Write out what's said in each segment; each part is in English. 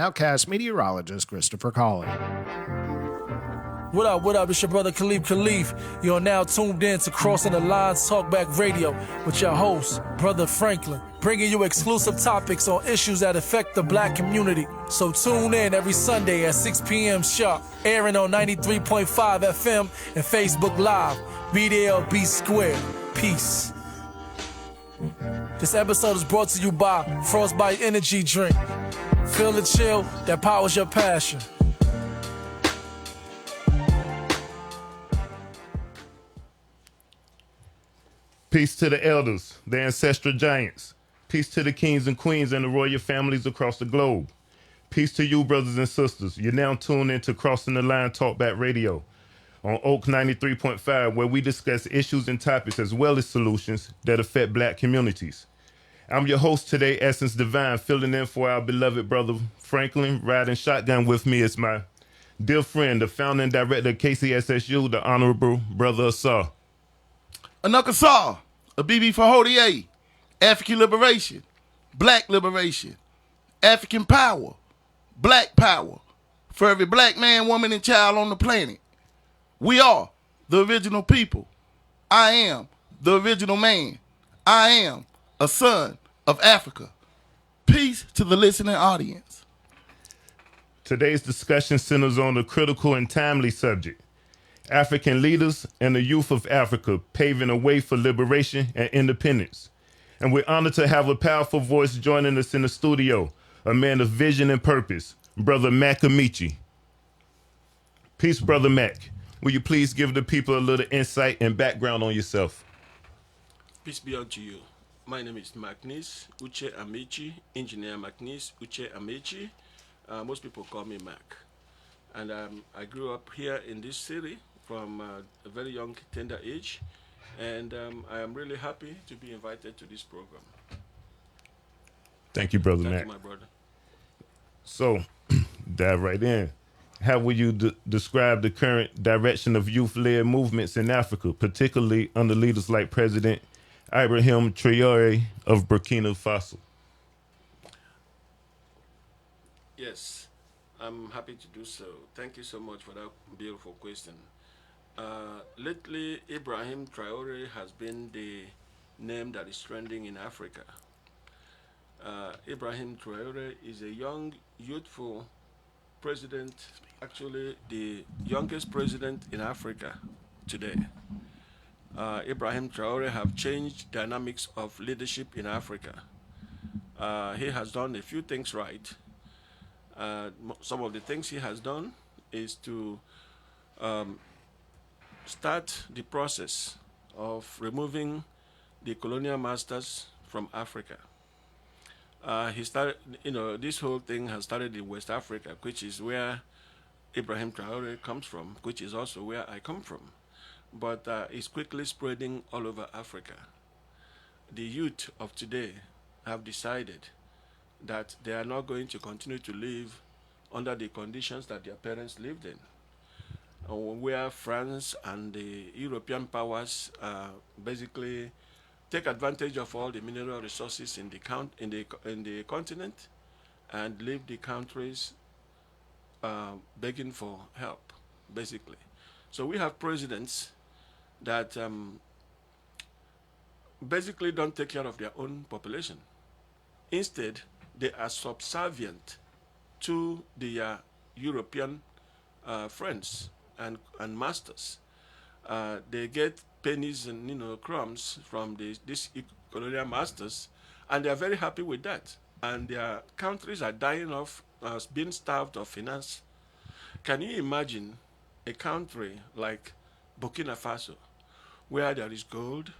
Outcast meteorologist Christopher Colley. What up? It's your brother Khalif. You're now tuned in to Crossing the Lines Talkback Radio with your host, Brother Franklin, bringing you exclusive topics on issues that affect the black community. So tune in every Sunday at 6 p.m. sharp, airing on 93.5 FM and Facebook Live. Be there or be square. Peace. This episode is brought to you by Frostbite Energy Drink. Feel the chill that powers your passion. Peace to the elders, the ancestral giants. Peace to the kings and queens and the royal families across the globe. Peace to you, brothers and sisters. You're now tuned into Crossing the Line Talkback Radio on Oak 93.5, where we discuss issues and topics as well as solutions that affect black communities. I'm your host today, Essence Divine, filling in for our beloved brother Franklin. Riding shotgun with me is my dear friend, the founder and director of KCSSU, the Honorable Brother Asar. Anakasar, a BB for Hodier, African liberation, black liberation, African power, black power, for every black man, woman, and child on the planet. We are the original people. I am the original man. I am a son of Africa. Peace to the listening audience. Today's discussion centers on the critical and timely subject: African leaders and the youth of Africa paving a way for liberation and independence. And we're honored to have a powerful voice joining us in the studio, a man of vision and purpose, Brother Amaechi. Peace, Brother Mac. Will you please give the people a little insight and background on yourself? Peace be unto you. My name is Magnus Uche Amaechi, Engineer Magnus Uche Amaechi. Most people call me Mac. And I grew up here in this city from a very young, tender age, and I am really happy to be invited to this program. Thank you, Brother Thank Mac. you, my brother. So, dive right in. How would you describe the current direction of youth-led movements in Africa, particularly under leaders like President Ibrahim Traore of Burkina Faso? Yes, I'm happy to do so. Thank you so much for that beautiful question. Lately, Ibrahim Traore has been the name that is trending in Africa. Ibrahim Traore is a young, youthful president, actually the youngest president in Africa today. Ibrahim Traore have changed dynamics of leadership in Africa. He has done a few things right. Some of the things he has done is to start the process of removing the colonial masters from Africa. He started, this whole thing has started in West Africa, which is where Ibrahim Traore comes from, which is also where I come from. But it's quickly spreading all over Africa. The youth of today have decided that they are not going to continue to live under the conditions that their parents lived in, where France and the European powers basically take advantage of all the mineral resources in the continent and leave the countries begging for help, basically. So we have presidents that basically don't take care of their own population. Instead, they are subservient to their European friends and masters. They get pennies and crumbs from these colonial masters, and they are very happy with that. And their countries are dying off, being starved of finance. Can you imagine a country like Burkina Faso, where there is gold,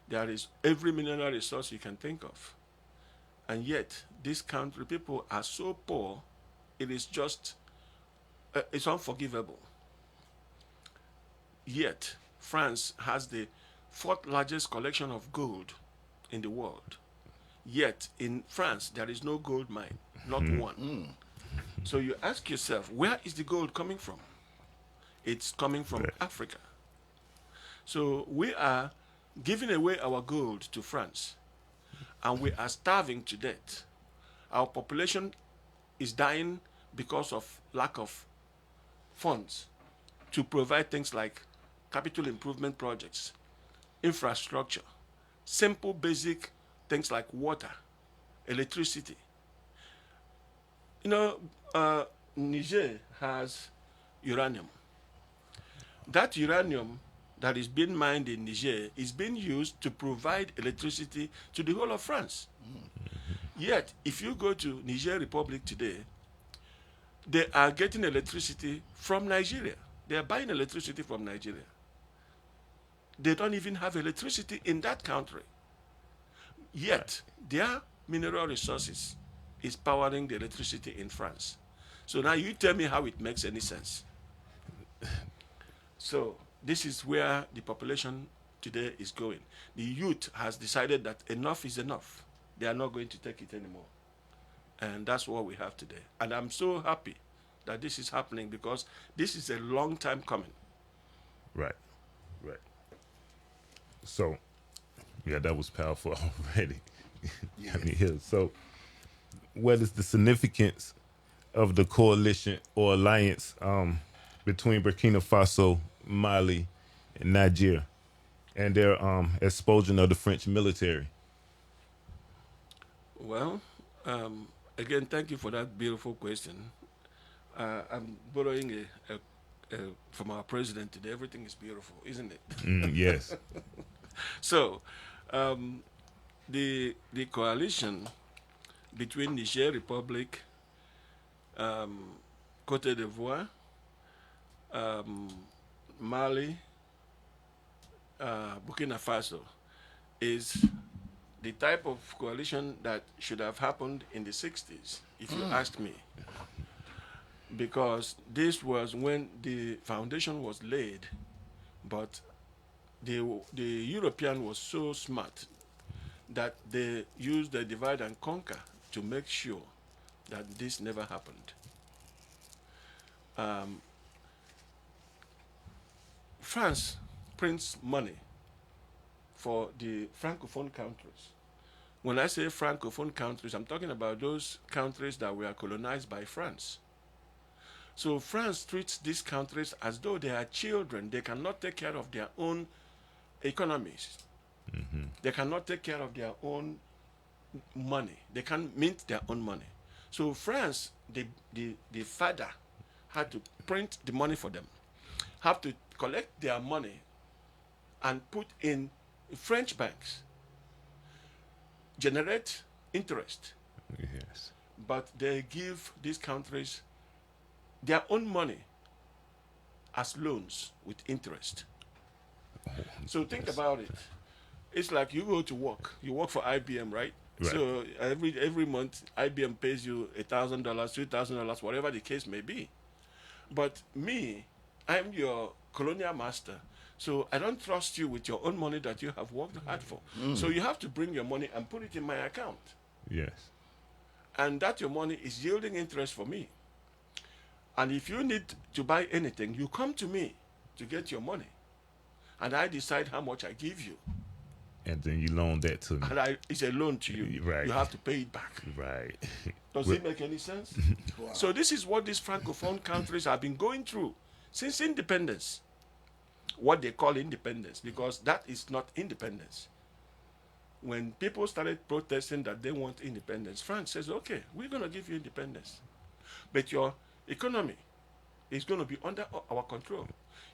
there is every mineral resource you can think of, and yet this country people are so poor, it is just, it's unforgivable. Yet France has the fourth largest collection of gold in the world. Yet in France there is no gold mine, not one. So you ask yourself, where is the gold coming from? It's coming from Africa. So we are giving away our gold to France, and we are starving to death. Our population is dying because of lack of funds to provide things like capital improvement projects, infrastructure, simple basic things like water, electricity. Niger has uranium. That uranium that is being mined in Niger is being used to provide electricity to the whole of France. Yet, if you go to Niger Republic today, they are getting electricity from Nigeria. They are buying electricity from Nigeria. They don't even have electricity in that country. Yet, their mineral resources is powering the electricity in France. So now you tell me how it makes any sense. So this is where the population today is going. The youth has decided that enough is enough. They are not going to take it anymore. And that's what we have today. And I'm so happy that this is happening because this is a long time coming. Right. So, yeah, that was powerful already. Got me here. So, what is the significance of the coalition or alliance between Burkina Faso, Mali, and Niger, and their expulsion of the French military? Well, again, thank you for that beautiful question. I'm borrowing from our president today. Everything is beautiful, isn't it? Yes. So, the coalition between Niger Republic, Côte d'Ivoire, Mali, Burkina Faso is the type of coalition that should have happened in the 60s, if you ask me. Because this was when the foundation was laid, but the European was so smart that they used the divide and conquer to make sure that this never happened. France prints money for the Francophone countries. When I say Francophone countries, I'm talking about those countries that were colonized by France. So France treats these countries as though they are children. They cannot take care of their own economies. Mm-hmm. They cannot take care of their own money. They can't mint their own money. So France, the father, had to print the money for them, have to collect their money and put in French banks, generate interest. Yes. But they give these countries their own money as loans with interest. So think about it. It's like you go to work. You work for IBM, right? So every month, IBM pays you $1,000, $2,000, whatever the case may be. But me, I'm your colonial master. So I don't trust you with your own money that you have worked hard for. So you have to bring your money and put it in my account. Yes. And that your money is yielding interest for me. And if you need to buy anything, you come to me to get your money. And I decide how much I give you. And then you loan that to me. And it's a loan to you. Right. You have to pay it back. Right. Does it make any sense? Wow. So this is what these Francophone countries have been going through since independence. What they call independence, because that is not independence. When people started protesting that they want independence, France says, okay, we're going to give you independence. But your economy is going to be under our control.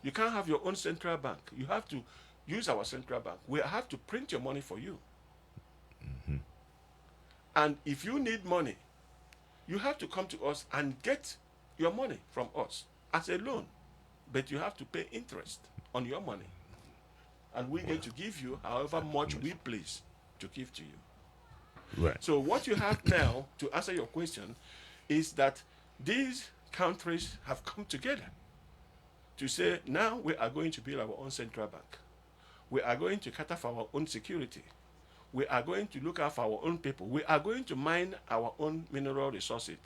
You can't have your own central bank. You have to use our central bank. We have to print your money for you. Mm-hmm. And if you need money, you have to come to us and get your money from us as a loan. But you have to pay interest on your money. And we're going to give you however much we please to give to you. Right. So what you have now, to answer your question, is that these countries have come together to say, now we are going to build our own central bank. We are going to cut off our own security. We are going to look after our own people. We are going to mine our own mineral resources.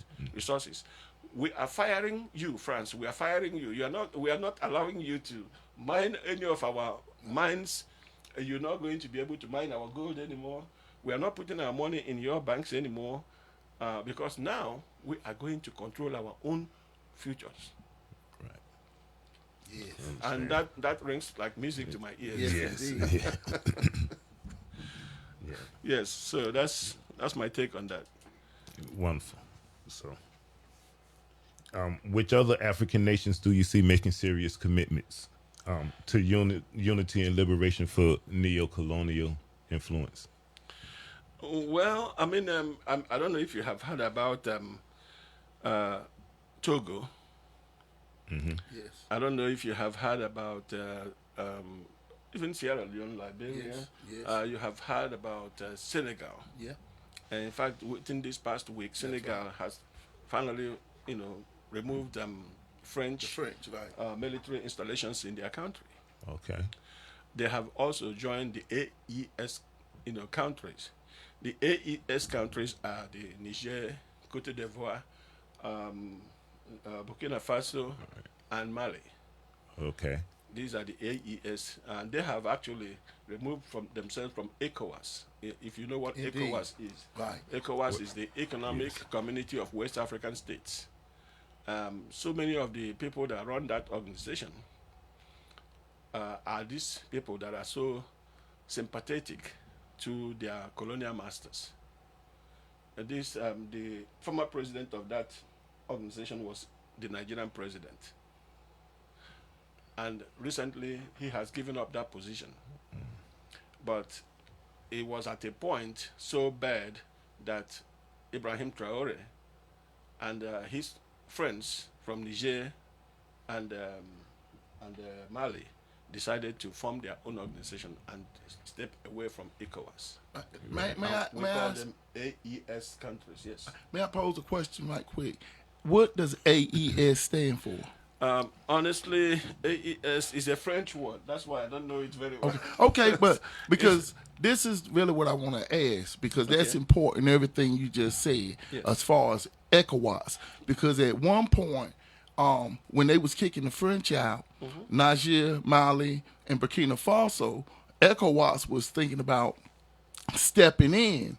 We are firing you, France. We are firing you. We are not allowing you to mine any of our mines. You're not going to be able to mine our gold anymore. We are not putting our money in your banks anymore. because now we are going to control our own futures. Right. Yes. And that rings like music to my ears. Yes, Yes. indeed. Yeah. Yes, so that's my take on that. Wonderful. So, which other African nations do you see making serious commitments to unity and liberation for neo-colonial influence? Well, I mean, I don't know if you have heard about Togo. Yes. I don't know if you have heard about even Sierra Leone, Liberia. Yes. You have heard about Senegal. Yeah. And in fact, within this past week, Senegal has finally, removed French, military installations in their country. Okay. They have also joined the AES, countries. The AES countries are the Niger, Cote d'Ivoire, Burkina Faso, and Mali. Okay. These are the AES, and they have actually removed from themselves from ECOWAS. If you know what Indeed. ECOWAS is, Right. ECOWAS is the Economic Community of West African States. So many of the people that run that organization are these people that are so sympathetic to their colonial masters. The former president of that organization was the Nigerian president. And recently, he has given up that position. But it was at a point so bad that Ibrahim Traore and his friends from Niger and Mali decided to form their own organization and step away from ECOWAS. May We I call ask, them AES countries, yes. may I pose a question right quick? What does AES stand for? Honestly, AES is a French word. That's why I don't know it very well. Okay, but because this is really what I want to ask, because that's Okay. important, everything you just said, Yes. as far as ECOWAS. Because at one point, when they was kicking the French out, Niger, Mali, and Burkina Faso, ECOWAS was thinking about stepping in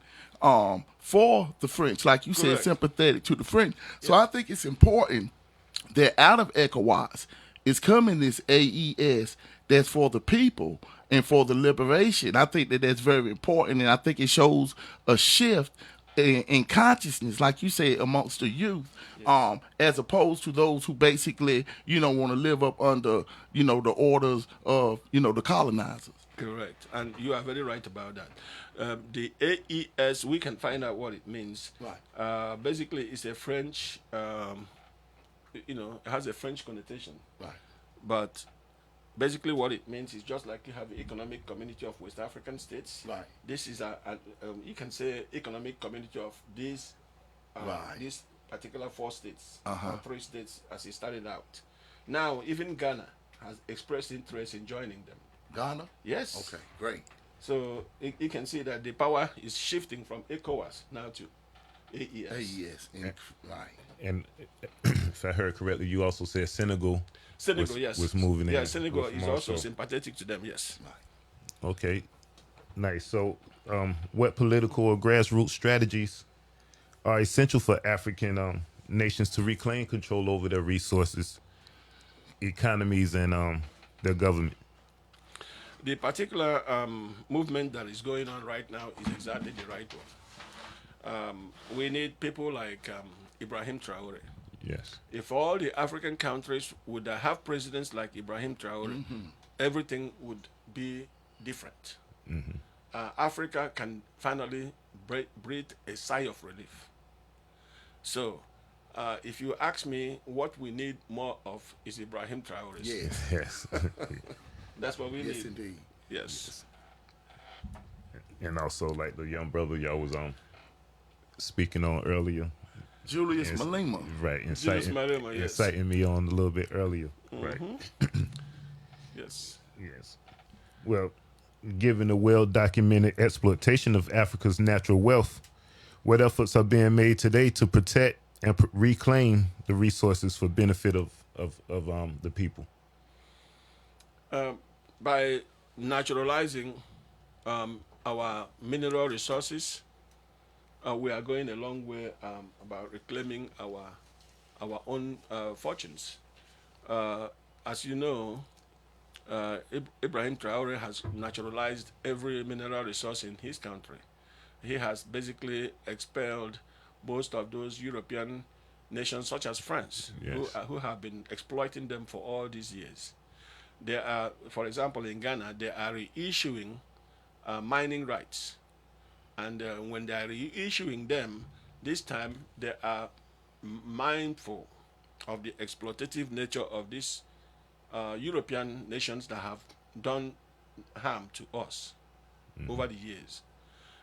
for the French, like you said, Correct. sympathetic to the French. So I think it's important that out of ECOWAS is coming this AES that's for the people and for the liberation. I think that that's very important, and I think it shows a shift in consciousness, like you said, amongst the youth, as opposed to those who basically, want to live up under, the orders of, the colonizers. Correct. And you are very right about that. The AES, we can find out what it means. Right. Basically, it's a French, it has a French connotation. Right. But basically what it means is just like you have the Economic Community of West African States. Right. This is you can say economic community of these particular 4 states or 3 states as it started out. Now, even Ghana has expressed interest in joining them. Ghana? Yes. Okay, great. So you can see that the power is shifting from ECOWAS now to AES. AES. Right. And if I heard correctly, you also said Senegal. Senegal, yes. Was moving in. Yeah, Senegal with is more also so. sympathetic to them, yes. Okay, nice. So, what political or grassroots strategies are essential for African nations to reclaim control over their resources, economies, and their government? The particular movement that is going on right now is exactly the right one. We need people like Ibrahim Traore. Yes. If all the African countries would have presidents like Ibrahim Traore, everything would be different. Africa can finally breathe a sigh of relief. So, if you ask me what we need more of is Ibrahim Traore. Yes. Yes. That's what we Yes, need. indeed. Yes. And also, like the young brother y'all was speaking on earlier. Julius Yes. Malema. Right. Julius Malema, yes. Inciting me on a little bit earlier. Right. Yes. Yes. Well, given the well-documented exploitation of Africa's natural wealth, what efforts are being made today to protect and reclaim the resources for benefit of the people? By naturalizing our mineral resources, we are going a long way about reclaiming our own fortunes. Uh, as you know, Ibrahim Traore has naturalized every mineral resource in his country. He has basically expelled most of those European nations, such as France, Yes. who have been exploiting them for all these years. They are, for example, in Ghana, they are reissuing mining rights. And when they are reissuing them, this time they are mindful of the exploitative nature of these European nations that have done harm to us over the years.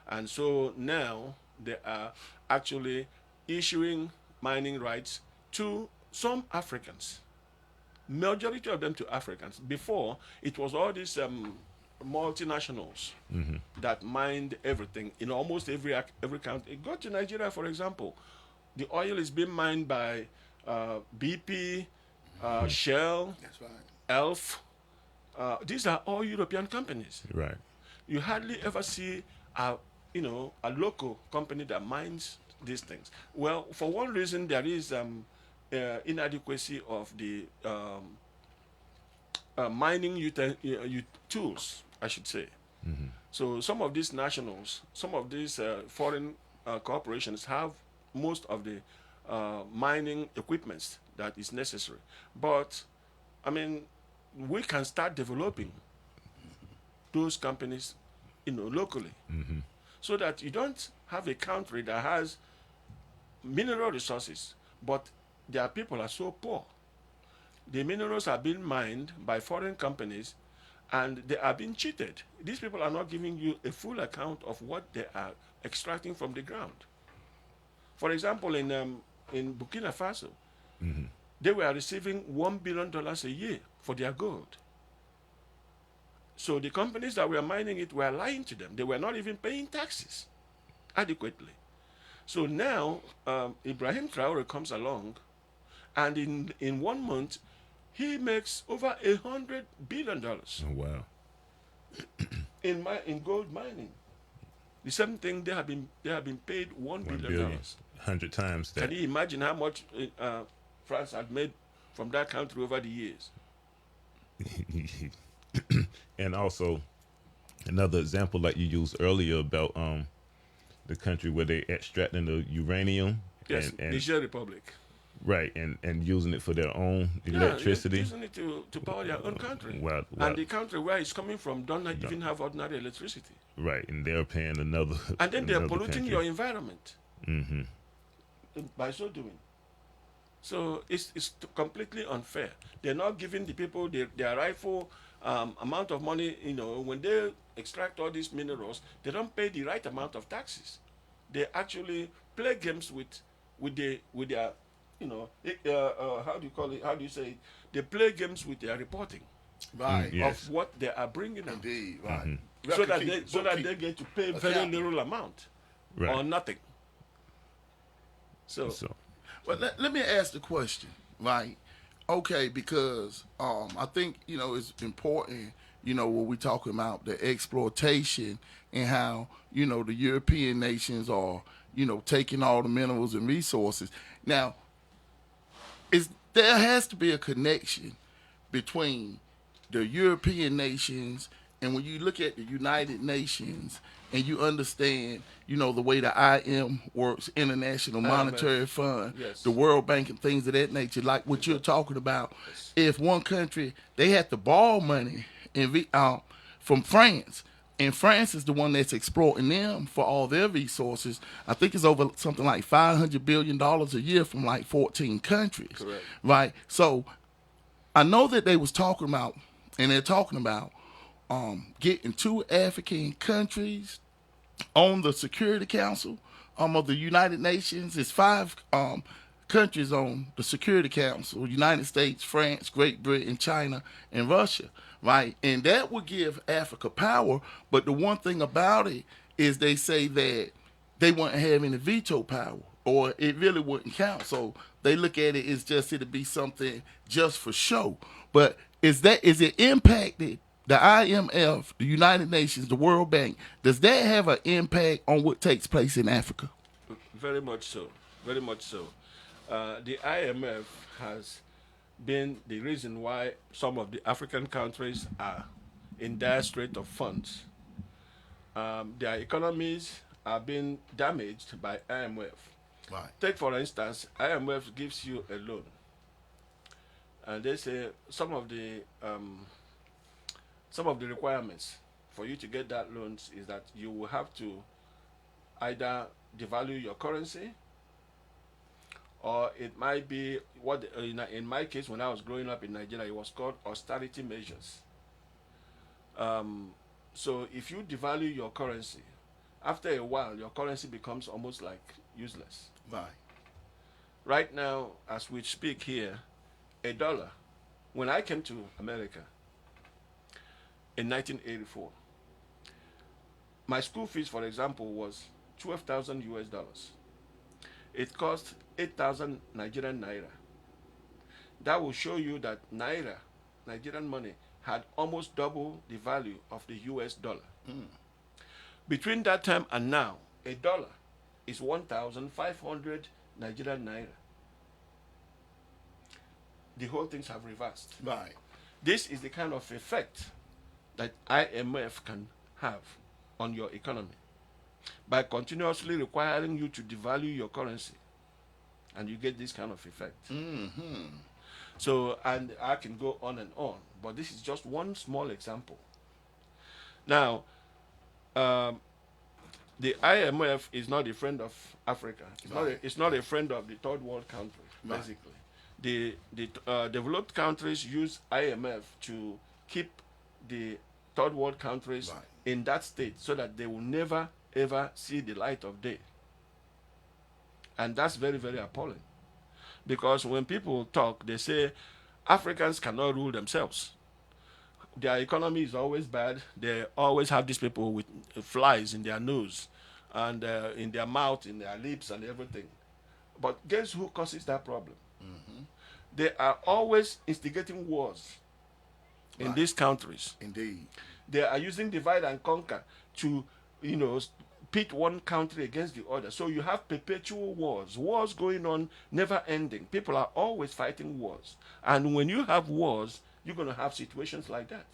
And so now they are actually issuing mining rights to some Africans, majority of them to Africans. Before, it was all these multinationals that mined everything in almost every country. Go to Nigeria, for example. The oil is being mined by BP, Shell, That's right. Elf. These are all European companies. Right. You hardly ever see a local company that mines these things. Well, for one reason, there is inadequacy of the mining tools, I should say. So some of these nationals, some of these foreign corporations have most of the mining equipments that is necessary. But, I mean, we can start developing those companies, locally, so that you don't have a country that has mineral resources, but their people are so poor. The minerals are being mined by foreign companies, and they are being cheated. These people are not giving you a full account of what they are extracting from the ground. For example, in Burkina Faso, they were receiving $1 billion a year for their gold. So the companies that were mining it were lying to them. They were not even paying taxes adequately. So now Ibrahim Traore comes along, and in 1 month, he makes over $100 billion Oh, wow. in gold mining. The same thing, they have been paid $1 billion. 100 times that. Can you imagine how much France had made from that country over the years? And also, another example like you used earlier about the country where they extracting the uranium. Yes, and Niger Republic. right, and using it for their own electricity. Yeah, using it to power their own country. Wow. And the country where it's coming from don't even have ordinary electricity. Right, and they're paying another. And then they're another polluting country. your environment by so doing. So it's completely unfair. They're not giving the people their rightful amount of money. When they extract all these minerals, they don't pay the right amount of taxes. They actually play games with their how do you call it? How do you say it? They play games with their reporting Right. Yes. of what they are bringing in, Indeed. Right. so that they get to pay very account. little amount Right. or nothing. So But let me ask the question, right? Okay, because I think it's important. When we talking about the exploitation and how the European nations are taking all the minerals and resources. Now, there has to be a connection between the European nations, and when you look at the United Nations and you understand, the way the IM works, International Monetary Fund, Yes. the World Bank and things of that nature, like what you're talking about. If one country, they had to borrow money from France, and France is the one that's exploiting them for all their resources. I think it's over something like $500 billion a year from like 14 countries. Correct. Right? So I know that they was talking about, and they're talking about getting 2 African countries on the Security Council of the United Nations. It's 5 countries on the Security Council: United States, France, Great Britain, China, and Russia. Right? And that would give Africa power. But the one thing about it is they say that they wouldn't have any veto power, or it really wouldn't count. So they look at it as just it'll be something just for show. But is it impacted the IMF, the United Nations, the World Bank? Does that have an impact on what takes place in Africa? Very much so. Very much so. The IMF has been the reason why some of the African countries are in dire strait of funds. Their economies are being damaged by IMF. Right. Take for instance, IMF gives you a loan, and they say some of the requirements for you to get that loans is that you will have to either devalue your currency, or it might be what in my case when I was growing up in Nigeria, it was called austerity measures. So if you devalue your currency, after a while your currency becomes almost like useless. Right. Right now, as we speak here, a dollar, when I came to America in 1984, my school fees, for example, was 12,000 US dollars. It cost 8,000 Nigerian naira. That will show you that naira, Nigerian money, had almost double the value of the US dollar. Between that time and now, a dollar is 1,500 Nigerian naira. The whole things have reversed. Right. This is the kind of effect that IMF can have on your economy by continuously requiring you to devalue your currency, and you get this kind of effect. So, and I can go on and on, but this is just one small example. Now, the IMF is not a friend of Africa. It's not a friend of the third world countries, basically. The developed countries use IMF to keep the third world countries in that state so that they will never, ever see the light of day. And that's very, very appalling. Because when people talk, they say Africans cannot rule themselves. Their economy is always bad. They always have these people with flies in their nose and in their mouth, in their lips and everything. But guess who causes that problem? They are always instigating wars in these countries. Indeed. They are using divide and conquer to, pit one country against the other. So you have perpetual wars going on, never ending. People are always fighting wars. And when you have wars, you're going to have situations like that.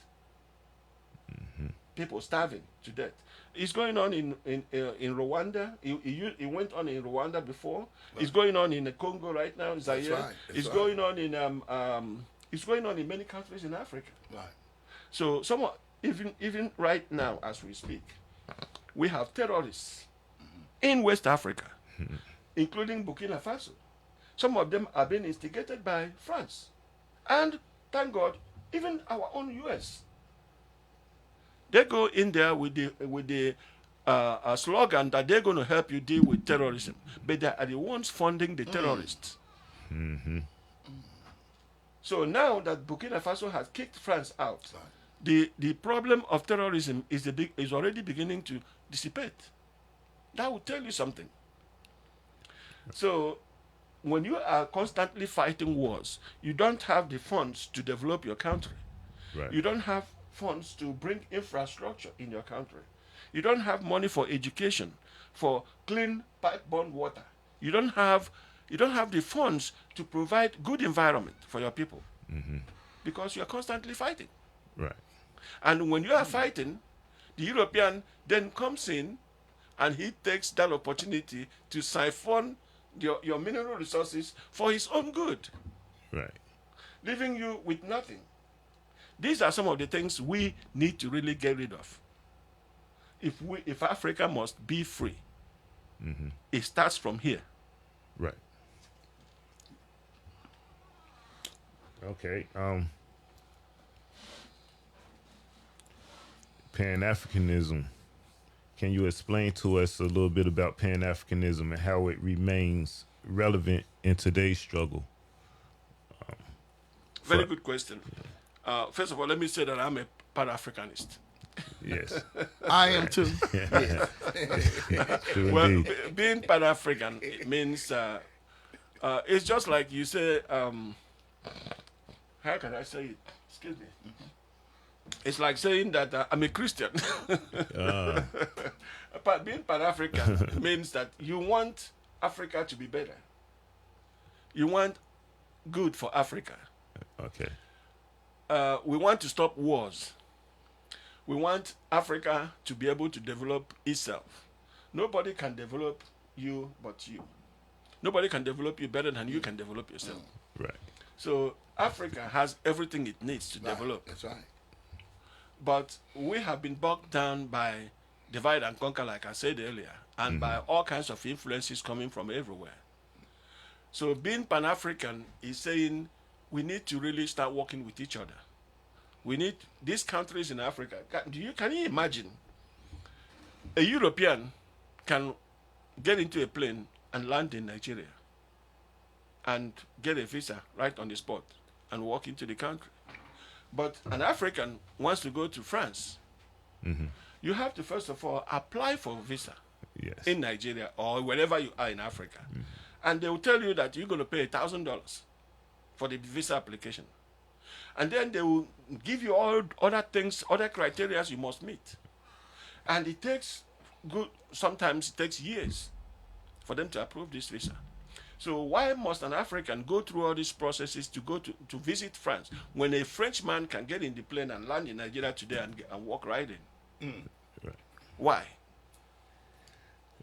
People starving to death. It's going on in Rwanda. It went on in Rwanda before. It's going on in the Congo right now, Zaire. It's going on in many countries in Africa. Right. So even right now as we speak, we have terrorists in West Africa, including Burkina Faso. Some of them are being instigated by France. And thank God, even our own US. They go in there with the slogan that they're going to help you deal with terrorism, but they are the ones funding the terrorists. So now that Burkina Faso has kicked France out, the problem of terrorism is already beginning to dissipate. That will tell you something. So when you are constantly fighting wars, you don't have the funds to develop your country. Right. You don't have funds to bring infrastructure in your country. You don't have money for education, for clean pipe-borne water. You don't have the funds to provide good environment for your people because you are constantly fighting. Right. And when you are fighting, the European then comes in and he takes that opportunity to siphon your mineral resources for his own good, Right. leaving you with nothing. These are some of the things we need to really get rid of. If Africa must be free, it starts from here. Right. Okay. Pan-Africanism. Can you explain to us a little bit about Pan-Africanism and how it remains relevant in today's struggle? Very good question. First of all, let me say that I'm a Pan-Africanist. Yes. I am too. True Well, indeed. being Pan-African, it means it's just like you say. How can I say it? Excuse me. It's like saying that I'm a Christian. But being Pan-African means that you want Africa to be better. You want good for Africa. Okay. We want to stop wars. We want Africa to be able to develop itself. Nobody can develop you but you. Nobody can develop you better than you can develop yourself. Right. So Africa has everything it needs to develop. That's right. But we have been bogged down by divide and conquer, like I said earlier, and by all kinds of influences coming from everywhere. So being Pan-African is saying we need to really start working with each other. We need these countries in Africa. Can you imagine a European can get into a plane and land in Nigeria and get a visa right on the spot and walk into the country? But an African wants to go to France. You have to first of all apply for a visa Yes. in Nigeria or wherever you are in Africa. And they will tell you that you're going to pay $1,000 for the visa application. And then they will give you all other things, other criteria you must meet. And it takes sometimes it takes years for them to approve this visa. So why must an African go through all these processes to go to visit France when a Frenchman can get in the plane and land in Nigeria today and walk right in? Right. Why?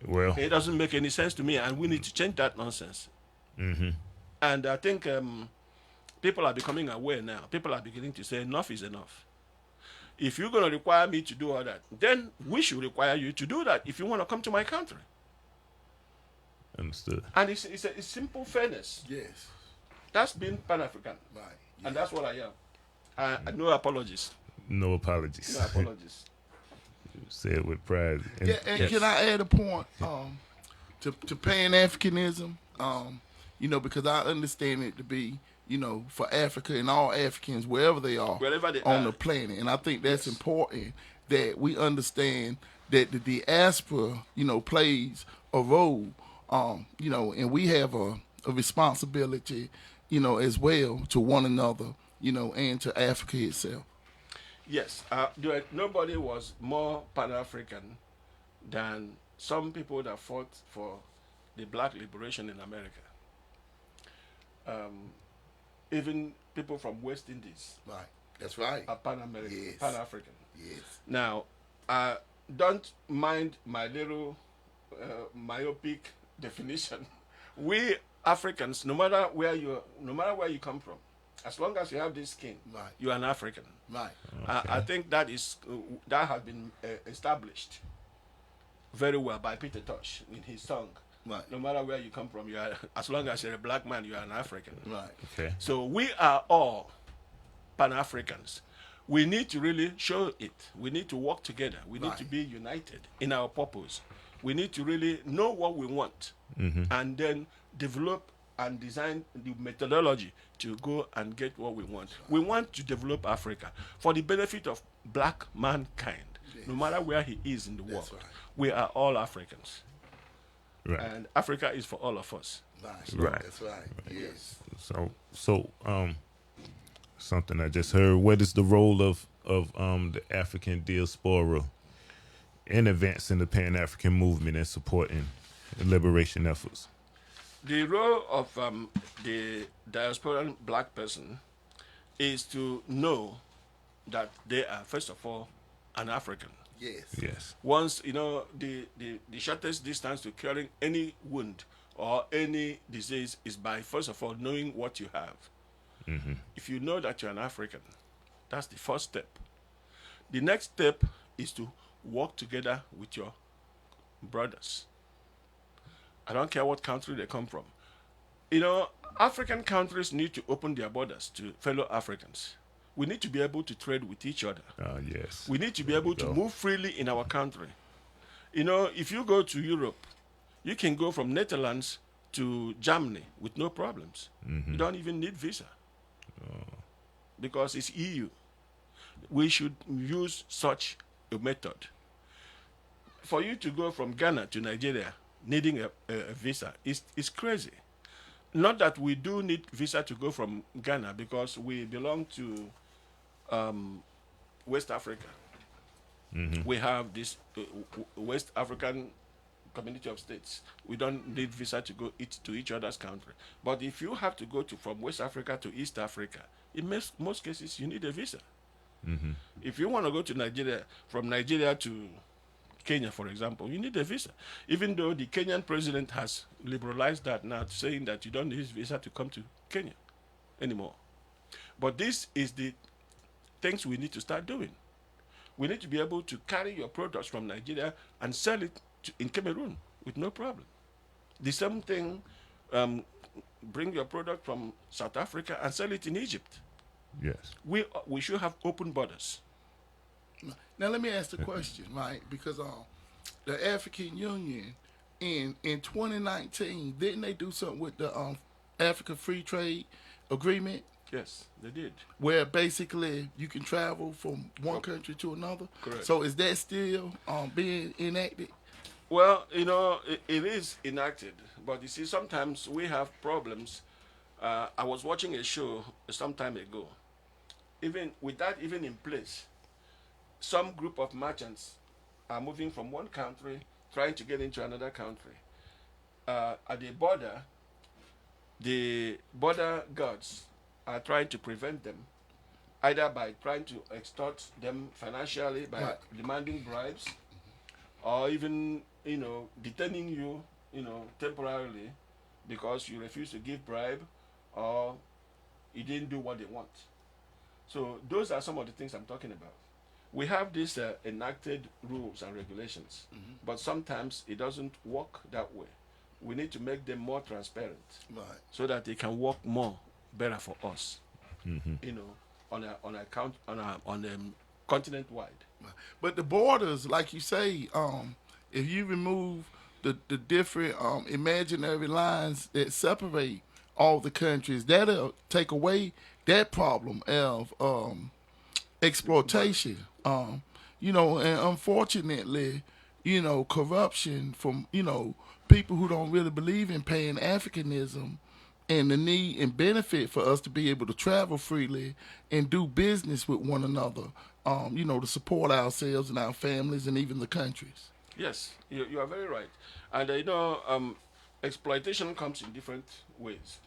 Well, It doesn't make any sense to me, and we need to change that nonsense. And I think people are becoming aware now. People are beginning to say enough is enough. If you're going to require me to do all that, then we should require you to do that if you want to come to my country. understood. And it's a simple fairness. Yes. That's being Pan-African. Right. And that's what I am. No apologies. No apologies. No apologies. Say it with pride. And Yeah, and can I add a point to Pan-Africanism? Because I understand it to be, for Africa and all Africans, wherever they are Wherever they on are. the planet. And I think that's important that we understand that the diaspora, plays a role, and we have a responsibility, as well to one another, and to Africa itself. Yes, nobody was more Pan-African than some people that fought for the black liberation in America. Even people from West Indies Right. That's right. are Pan-American, Yes. Pan-African. Yes. Now, don't mind my little myopic definition. We Africans, no matter where you come from, as long as you have this skin, Right. you're an African. Right. I think that has been established very well by Peter Tosh in his song. Right. No matter where you come from, you are, as long as you're a black man, you are an African. Right. Okay. So we are all Pan-Africans. We need to really show it. We need to work together. We need to be united in our purpose. We need to really know what we want and then develop and design the methodology to go and get what we want. We want to develop Africa for the benefit of black mankind, no matter where he is in the world. right. We are all Africans. Right. And Africa is for all of us. Right. Right. That's right. Yes. So something I just heard. What is the role of the African diaspora in advancing the Pan-African movement and supporting liberation efforts? The role of the diasporan black person is to know that they are, first of all, an African. Yes. Yes. Once, the shortest distance to curing any wound or any disease is by, first of all, knowing what you have. If you know that you're an African, that's the first step. The next step is to work together with your brothers. I don't care what country they come from. African countries need to open their borders to fellow Africans. We need to be able to trade with each other. Yes. We need to be able to move freely in our country. If you go to Europe, you can go from Netherlands to Germany with no problems. You don't even need visa because it's EU. We should use such a method. For you to go from Ghana to Nigeria needing a visa is crazy. Not that we do need visa to go from Ghana because we belong to West Africa. We have this West African community of states. We don't need visa to go to each other's country. But if you have to go from West Africa to East Africa, in most cases you need a visa. If you want to go to Nigeria, from Nigeria to Kenya, for example, you need a visa. Even though the Kenyan president has liberalized that now, saying that you don't need a visa to come to Kenya anymore. But this is the things we need to start doing. We need to be able to carry your products from Nigeria and sell it in Cameroon with no problem. The same thing, bring your product from South Africa and sell it in Egypt. Yes. We should have open borders. Now let me ask the question, right? Because the African Union in 2019, didn't they do something with the Africa Free Trade Agreement? Yes, they did. Where basically you can travel from one country to another. Correct. So is that still being enacted? Well, it is enacted, but you see, sometimes we have problems. I was watching a show some time ago. Even with that even in place, some group of merchants are moving from one country, trying to get into another country. At the border guards are trying to prevent them, either by trying to extort them financially by demanding bribes, or even detaining you temporarily because you refuse to give bribe or you didn't do what they want. So those are some of the things I'm talking about. We have these enacted rules and regulations, but sometimes it doesn't work that way. We need to make them more transparent, so that they can work better for us. On a continent wide. But the borders, like you say, if you remove the different imaginary lines that separate all the countries, that'll take away that problem of exploitation. And unfortunately, corruption from people who don't really believe in Pan Africanism and the need and benefit for us to be able to travel freely and do business with one another, to support ourselves and our families and even the countries. Yes, you are very right. And exploitation comes in different ways.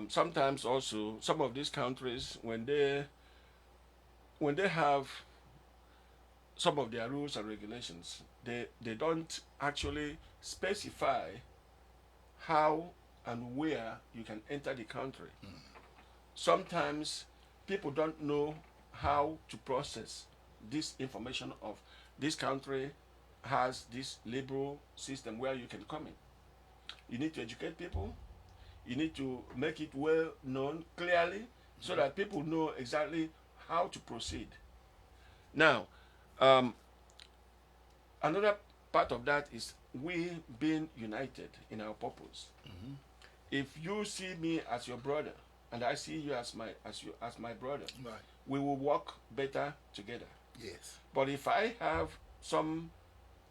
Sometimes also, some of these countries, when they have some of their rules and regulations, they don't actually specify how and where you can enter the country. Sometimes people don't know how to process this information of this country has this liberal system where you can come in. You need to educate people. You need to make it well known clearly so that people know exactly how to proceed. Now, another part of that is we being united in our purpose. If you see me as your brother and I see you as my brother, we will work better together. Yes. But if I have some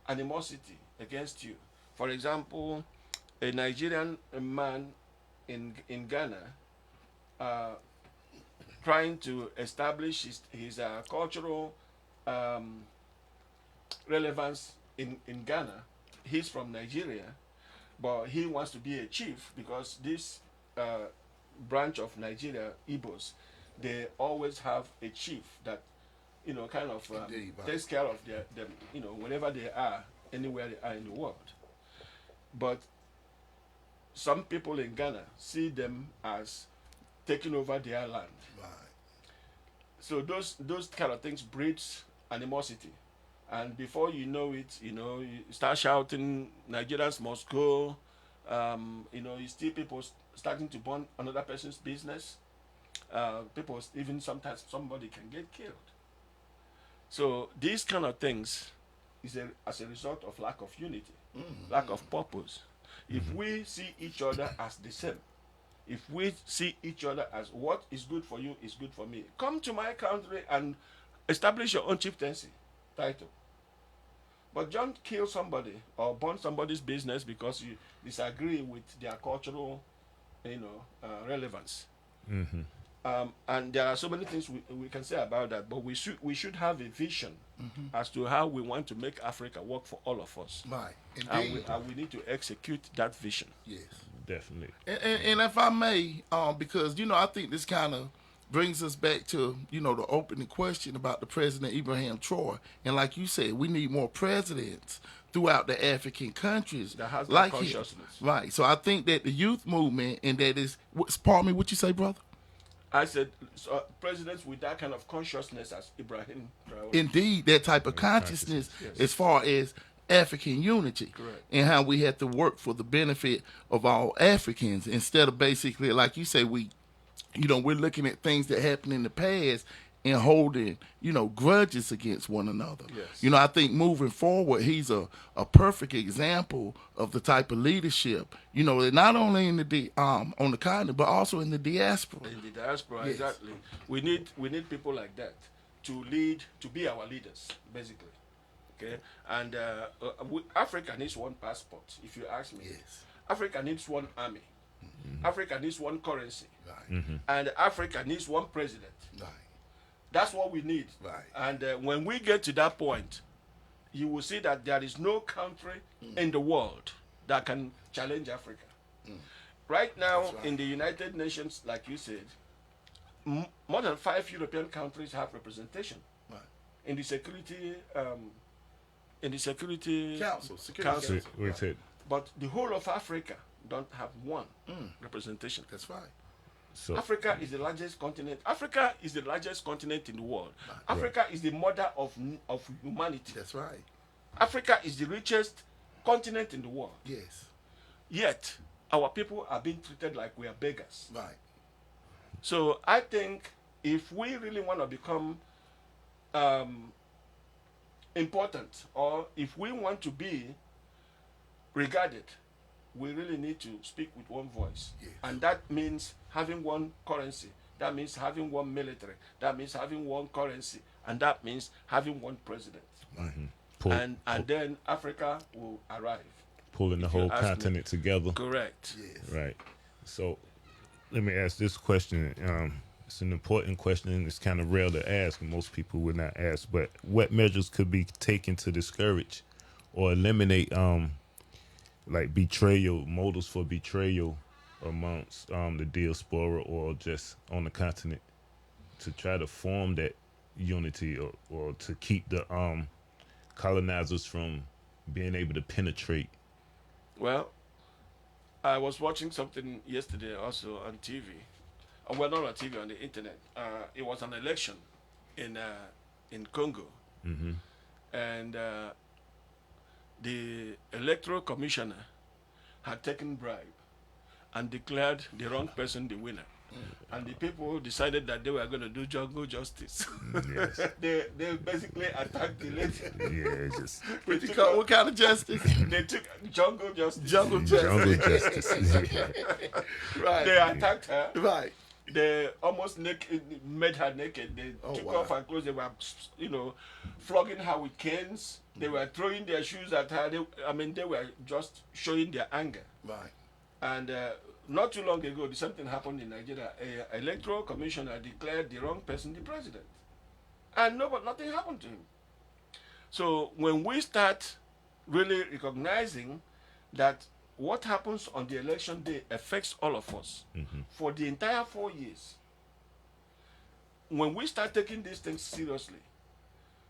animosity against you, for example, a Nigerian man in Ghana trying to establish his cultural relevance in Ghana, he's from Nigeria, but he wants to be a chief because this branch of Nigeria, Igbos, they always have a chief that kind of takes care of them, whenever they are, anywhere they are in the world. But some people in Ghana see them as taking over their land. So those kind of things breeds animosity. And before you know it, you start shouting, Nigerians must go. You see people starting to burn another person's business. People, even sometimes somebody can get killed. So these kind of things is as a result of lack of unity, lack of purpose. If we see each other as the same, if we see each other as what is good for you is good for me, come to my country and establish your own chieftaincy title. But don't kill somebody or burn somebody's business because you disagree with their cultural, relevance. And there are so many things we can say about that. But we should have a vision as to how we want to make Africa work for all of us. Right. And we need to execute that vision. Yes. Definitely. And if I may, because I think this kind of brings us back to the opening question about the President Ibrahim Traore, and like you said, we need more presidents throughout the African countries That has that like him. consciousness. Right. So I think that the youth movement, and that is, pardon me, what you say, brother? I said, presidents with that kind of consciousness as Ibrahim Traore. Indeed, that type of consciousness yes. as far as African unity. Correct. And how we have to work for the benefit of all Africans instead of basically, like you say, we're looking at things that happened in the past and holding, grudges against one another. Yes. I think moving forward, he's a perfect example of the type of leadership, not only in the on the continent, but also in the diaspora. In the diaspora, Yes. exactly. We need people like that to lead, to be our leaders, basically. Okay, and Africa needs one passport, if you ask me. Yes. Africa needs one army. Africa needs one currency, Right. and Africa needs one president. Right. That's what we need. Right. And when we get to that point, you will see that there is no country in the world that can challenge Africa. Right now, That's right. in the United Nations, like you said, more than 5 European countries have representation Right. in the security. Security Council, Security Council. Council. Wait, wait. But the whole of Africa don't have one representation. That's right. So Africa is the largest continent. Africa is the largest continent in the world. Africa is the mother of humanity. That's right. Africa is the richest continent in the world. Yes. Yet, our people are being treated like we are beggars. Right. So I think if we really want to become important, or if we want to be regarded, we really need to speak with one voice. Yes. And that means having one currency. That means having one military. That means having one currency. And that means having one president. pull, And then Africa will arrive. pulling the if you whole ask me. continent together. Correct. Yes. Right. So let me ask this question. It's an important question, and it's kind of rare to ask, and most people would not ask. But what measures could be taken to discourage or eliminate like betrayal, motives for betrayal amongst the diaspora or just on the continent, to try to form that unity or to keep the colonizers from being able to penetrate? Well, I was watching something yesterday also on TV. Well, not on TV, on the internet. It was an election in Congo. And the electoral commissioner had taken bribe and declared the wrong person the winner. And the people decided that they were going to do jungle justice. Yes. They basically attacked the lady. Yeah, just What kind of justice? They took jungle justice. Jungle justice. jungle justice. Right. They attacked her. Right. They almost made her naked. They took wow. off her clothes. They were, flogging her with canes. They were throwing their shoes at her. They were just showing their anger. Right. And not too long ago, something happened in Nigeria. An electoral commissioner declared the wrong person the president, and nothing happened to him. So when we start really recognizing that what happens on the election day affects all of us for the entire 4 years, when we start taking these things seriously,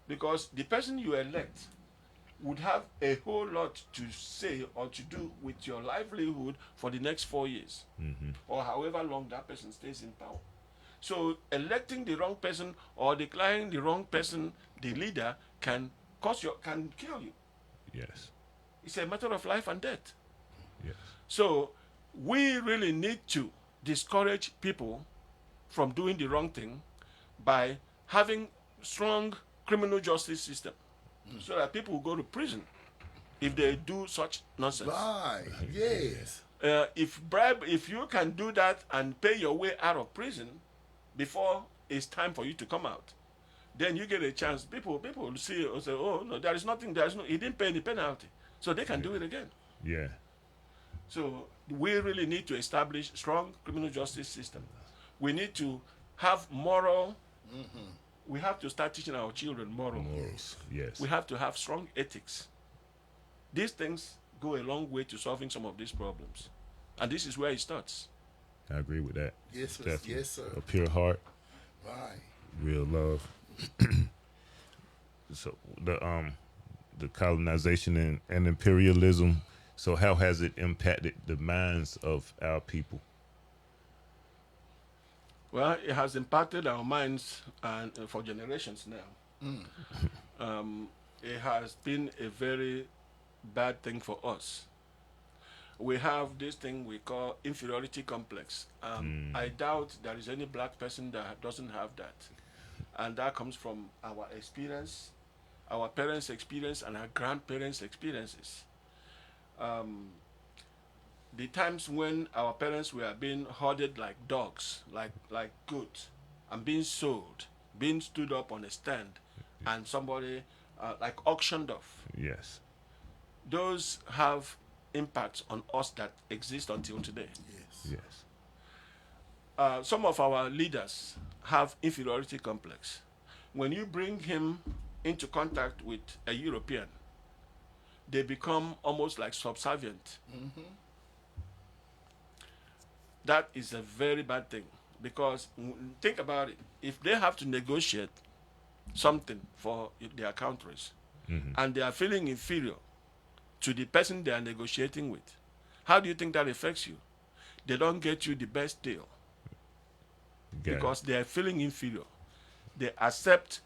because the person you elect would have a whole lot to say or to do with your livelihood for the next 4 years, or however long that person stays in power. So electing the wrong person or declaring the wrong person the leader can kill you. Yes. It's a matter of life and death. Yes. So we really need to discourage people from doing the wrong thing by having strong criminal justice system, so that people will go to prison if they do such nonsense. Right. Yes. If you can do that and pay your way out of prison before it's time for you to come out, then you get a chance. People will see or say, oh no, he didn't pay any penalty, so they can do it again. Yeah. So we really need to establish strong criminal justice system. We need to have moral we have to start teaching our children morals. Morals. Yes. We have to have strong ethics. These things go a long way to solving some of these problems. And this is where it starts. I agree with that. Yes, sir. Definitely. Yes, sir. A pure heart, Right. real love. So the colonization and imperialism. So how has it impacted the minds of our people? Well, it has impacted our minds and for generations now. It has been a very bad thing for us. We have this thing we call inferiority complex. I doubt there is any black person that doesn't have that. And that comes from our experience, our parents' experience, and our grandparents' experiences. The times when our parents were being hoarded like dogs, like goats, and being sold, being stood up on a stand, and somebody like auctioned off. Yes. Those have impacts on us that exist until today. Yes. Yes. Some of our leaders have inferiority complex. When you bring him into contact with a European, they become almost like subservient. That is a very bad thing, because think about it. If they have to negotiate something for their countries, and they are feeling inferior to the person they are negotiating with, how do you think that affects you? They don't get you the best deal because they are feeling inferior. They accept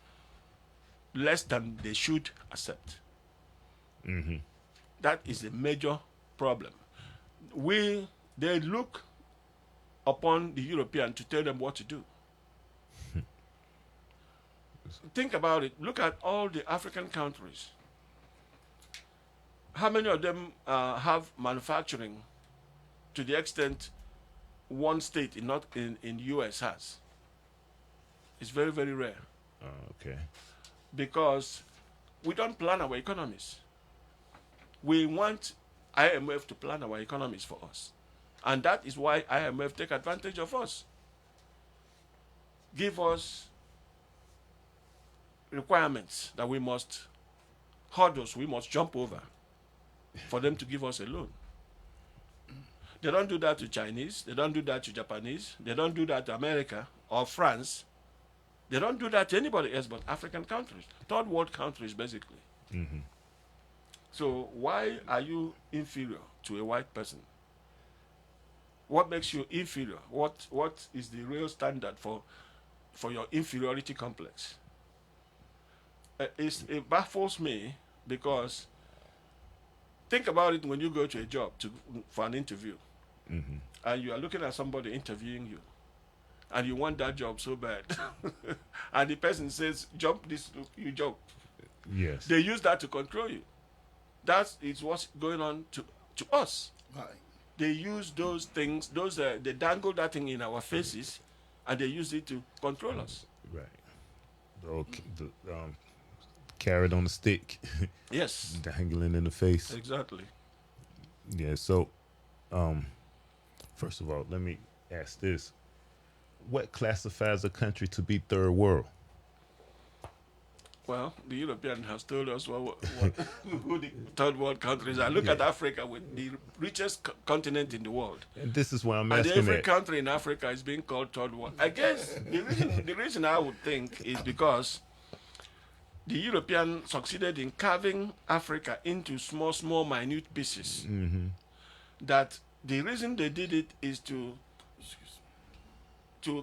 less than they should accept. That is a major problem. They look upon the European to tell them what to do. Think about it. Look at all the African countries. How many of them have manufacturing to the extent one state in US has? It's very, very rare. Okay. Because we don't plan our economies. We want IMF to plan our economies for us. And that is why IMF take advantage of us. Give us requirements that we must, hurdles we must jump over for them to give us a loan. They don't do that to Chinese. They don't do that to Japanese. They don't do that to America or France. They don't do that to anybody else but African countries, third world countries, basically. So why are you inferior to a white person? What makes you inferior? What is the real standard for your inferiority complex? It baffles me, because think about it when you go to a job for an interview, and you are looking at somebody interviewing you, and you want that job so bad, and the person says, jump this, you jump. Yes. They use that to control you. That is what's going on to us. Right. They use those things, they dangle that thing in our faces, and they use it to control us. Right. The carrot on the stick. Yes. Dangling in the face. Exactly. Yeah, so first of all, let me ask this. What classifies a country to be third world? Well, the European has told us who the third world countries are. Look at Africa, with the richest continent in the world. And this is why I'm And asking every that. country in Africa is being called third world. I guess the reason I would think is because the European succeeded in carving Africa into small, minute pieces. That the reason they did it is to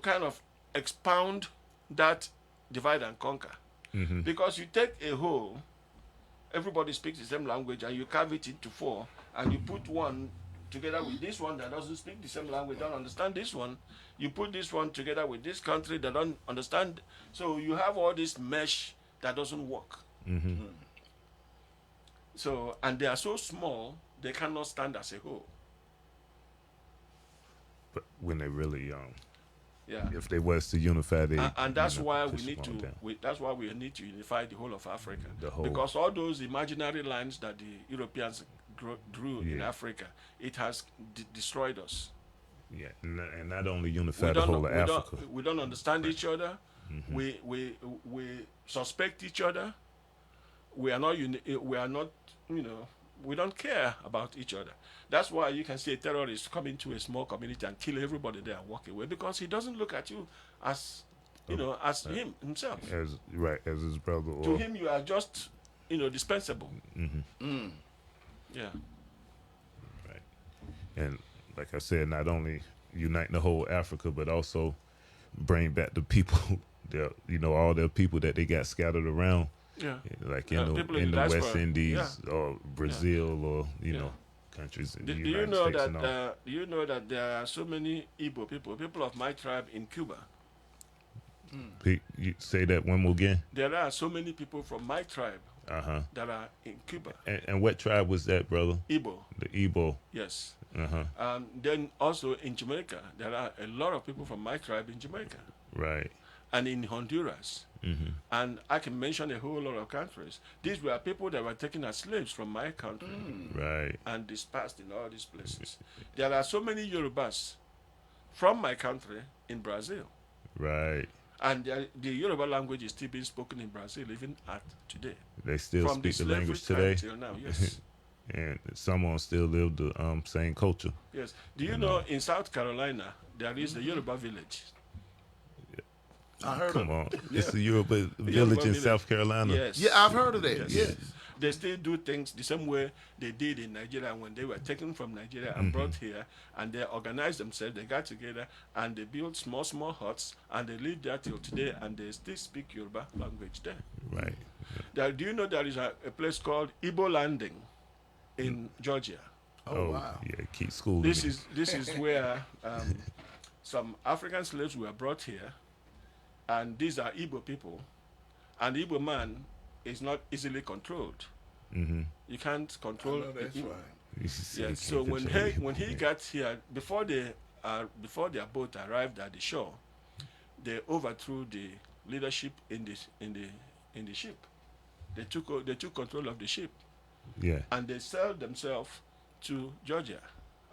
kind of expound that divide and conquer. Because you take a whole, everybody speaks the same language, and you carve it into four, and you put one together with this one that doesn't speak the same language, don't understand this one. You put this one together with this country that don't understand. So you have all this mesh that doesn't work. So, and they are so small, they cannot stand as a whole. But when they really Yeah. if they was to unify, they And that's why we push need them all down. that's why we need to unify the whole of Africa. The whole. Because all those imaginary lines that the Europeans drew in Africa, it has destroyed us. Yeah, and not only unify the whole of Africa. We don't understand each other. We suspect each other. We are not we are not, we don't care about each other. That's why you can see a terrorist come into a small community and kill everybody there and walk away, because he doesn't look at you as as himself. As his brother. To Or him, you are just dispensable. Yeah. right. And like I said, not only unite the whole Africa, but also bring back the people, all the people that they got scattered around. Yeah. Like People in the diaspora. West Indies Yeah. or Brazil or countries in Do the you United know States and all. that? Do you know that there are so many Igbo people of my tribe in Cuba? You say that one more again. There are so many people from my tribe Uh-huh. that are in Cuba. And what tribe was that, brother? Igbo, The Igbo. yes. Uh-huh. Then also in Jamaica, there are a lot of people from my tribe in Jamaica Right. and in Honduras. And I can mention a whole lot of countries. These were people that were taken as slaves from my country Right. and dispersed in all these places. There are so many Yorubas from my country in Brazil. Right. And the Yoruba language is still being spoken in Brazil even at today. They still From speak the slavery language time today. till now, yes. And someone still live the same culture. Yes. Do you know in South Carolina there is a Yoruba village? I heard Come of on. It's a Yoruba village in village. South Carolina. Yes. Yeah, I've heard of that. Yes. Yes. They still do things the same way they did in Nigeria when they were taken from Nigeria and brought here, and they organized themselves, they got together, and they built small huts, and they live there till today, and they still speak Yoruba language there. Right. Do you know there is a place called Igbo Landing in Georgia? Oh, wow. Yeah, keep schooling. This is where some African slaves were brought here, and these are Igbo people, and the Igbo man is not easily controlled. You can't control. Oh, that's the Igbo. right. Yes. So when he got here, before their boat arrived at the shore, they overthrew the leadership in the ship. They took control of the ship, Yeah. and they sold themselves to Georgia.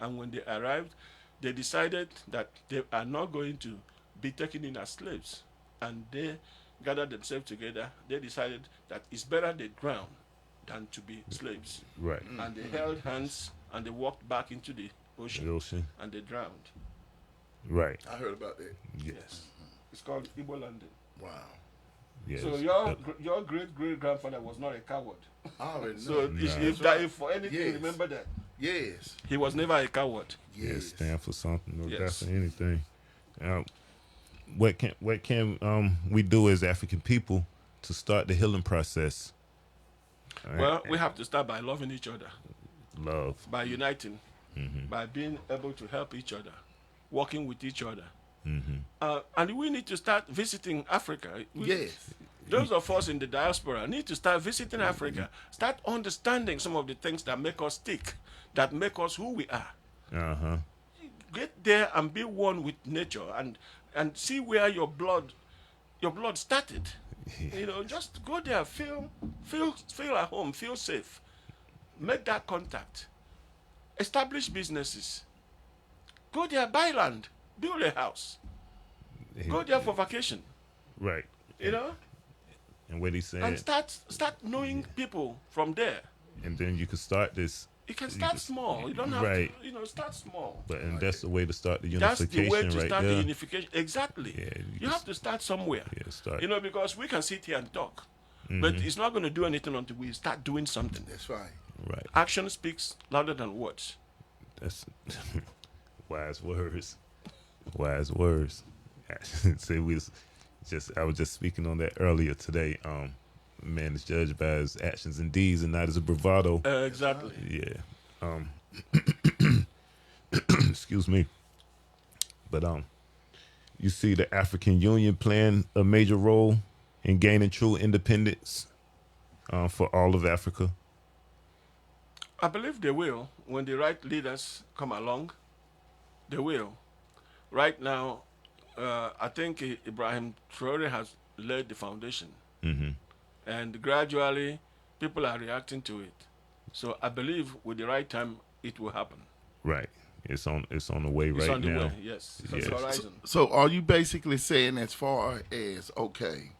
And when they arrived, they decided that they are not going to be taken in as slaves, and they gathered themselves together. They decided that it's better they drown than to be slaves. Right. And they held hands and they walked back into the ocean, The ocean. and they drowned. Right. I heard about that. Yes. It's called Igbo Landing. Wow. Yes. So your great grandfather was not a coward. I already So know. if for anything, Yes. remember that Yes. he was never a coward. Yeah, Yes. stand for something, no doubt Yes. for anything. What can we do as African people to start the healing process? Well, we have to start by loving each other, Love. by uniting, by being able to help each other, working with each other. And we need to start visiting Africa. Yes. Those of us in the diaspora need to start visiting Africa, start understanding some of the things that make us tick, that make us who we are. Uh-huh. Get there and be one with nature, and see where your blood started. Just go there, feel at home, feel safe, make that contact, establish businesses, go there, buy land, build a house, go there for vacation, Right. And what he said. and start knowing people from there. And then you can start this. You can start small. You don't have Right. to, start small. And that's the way to start the That's unification the way to right start there. the unification. Exactly. Yeah, you have to start somewhere. Yeah, start. Because we can sit here and talk, but it's not going to do anything until we start doing something. That's right. Right. Action speaks louder than words. That's wise words. Wise words. I was just speaking on that earlier today. Man is judged by his actions and deeds and not his bravado. Exactly. Yeah. Excuse me. But you see the African Union playing a major role in gaining true independence for all of Africa. I believe they will when the right leaders come along. They will. Right now, I think Ibrahim Traore has laid the foundation, and gradually people are reacting to it. So I believe with the right time, it will happen. Right. It's on the way It's right on the now. way. Yes, it's on the Yes. horizon. So are you basically saying, as far as, okay,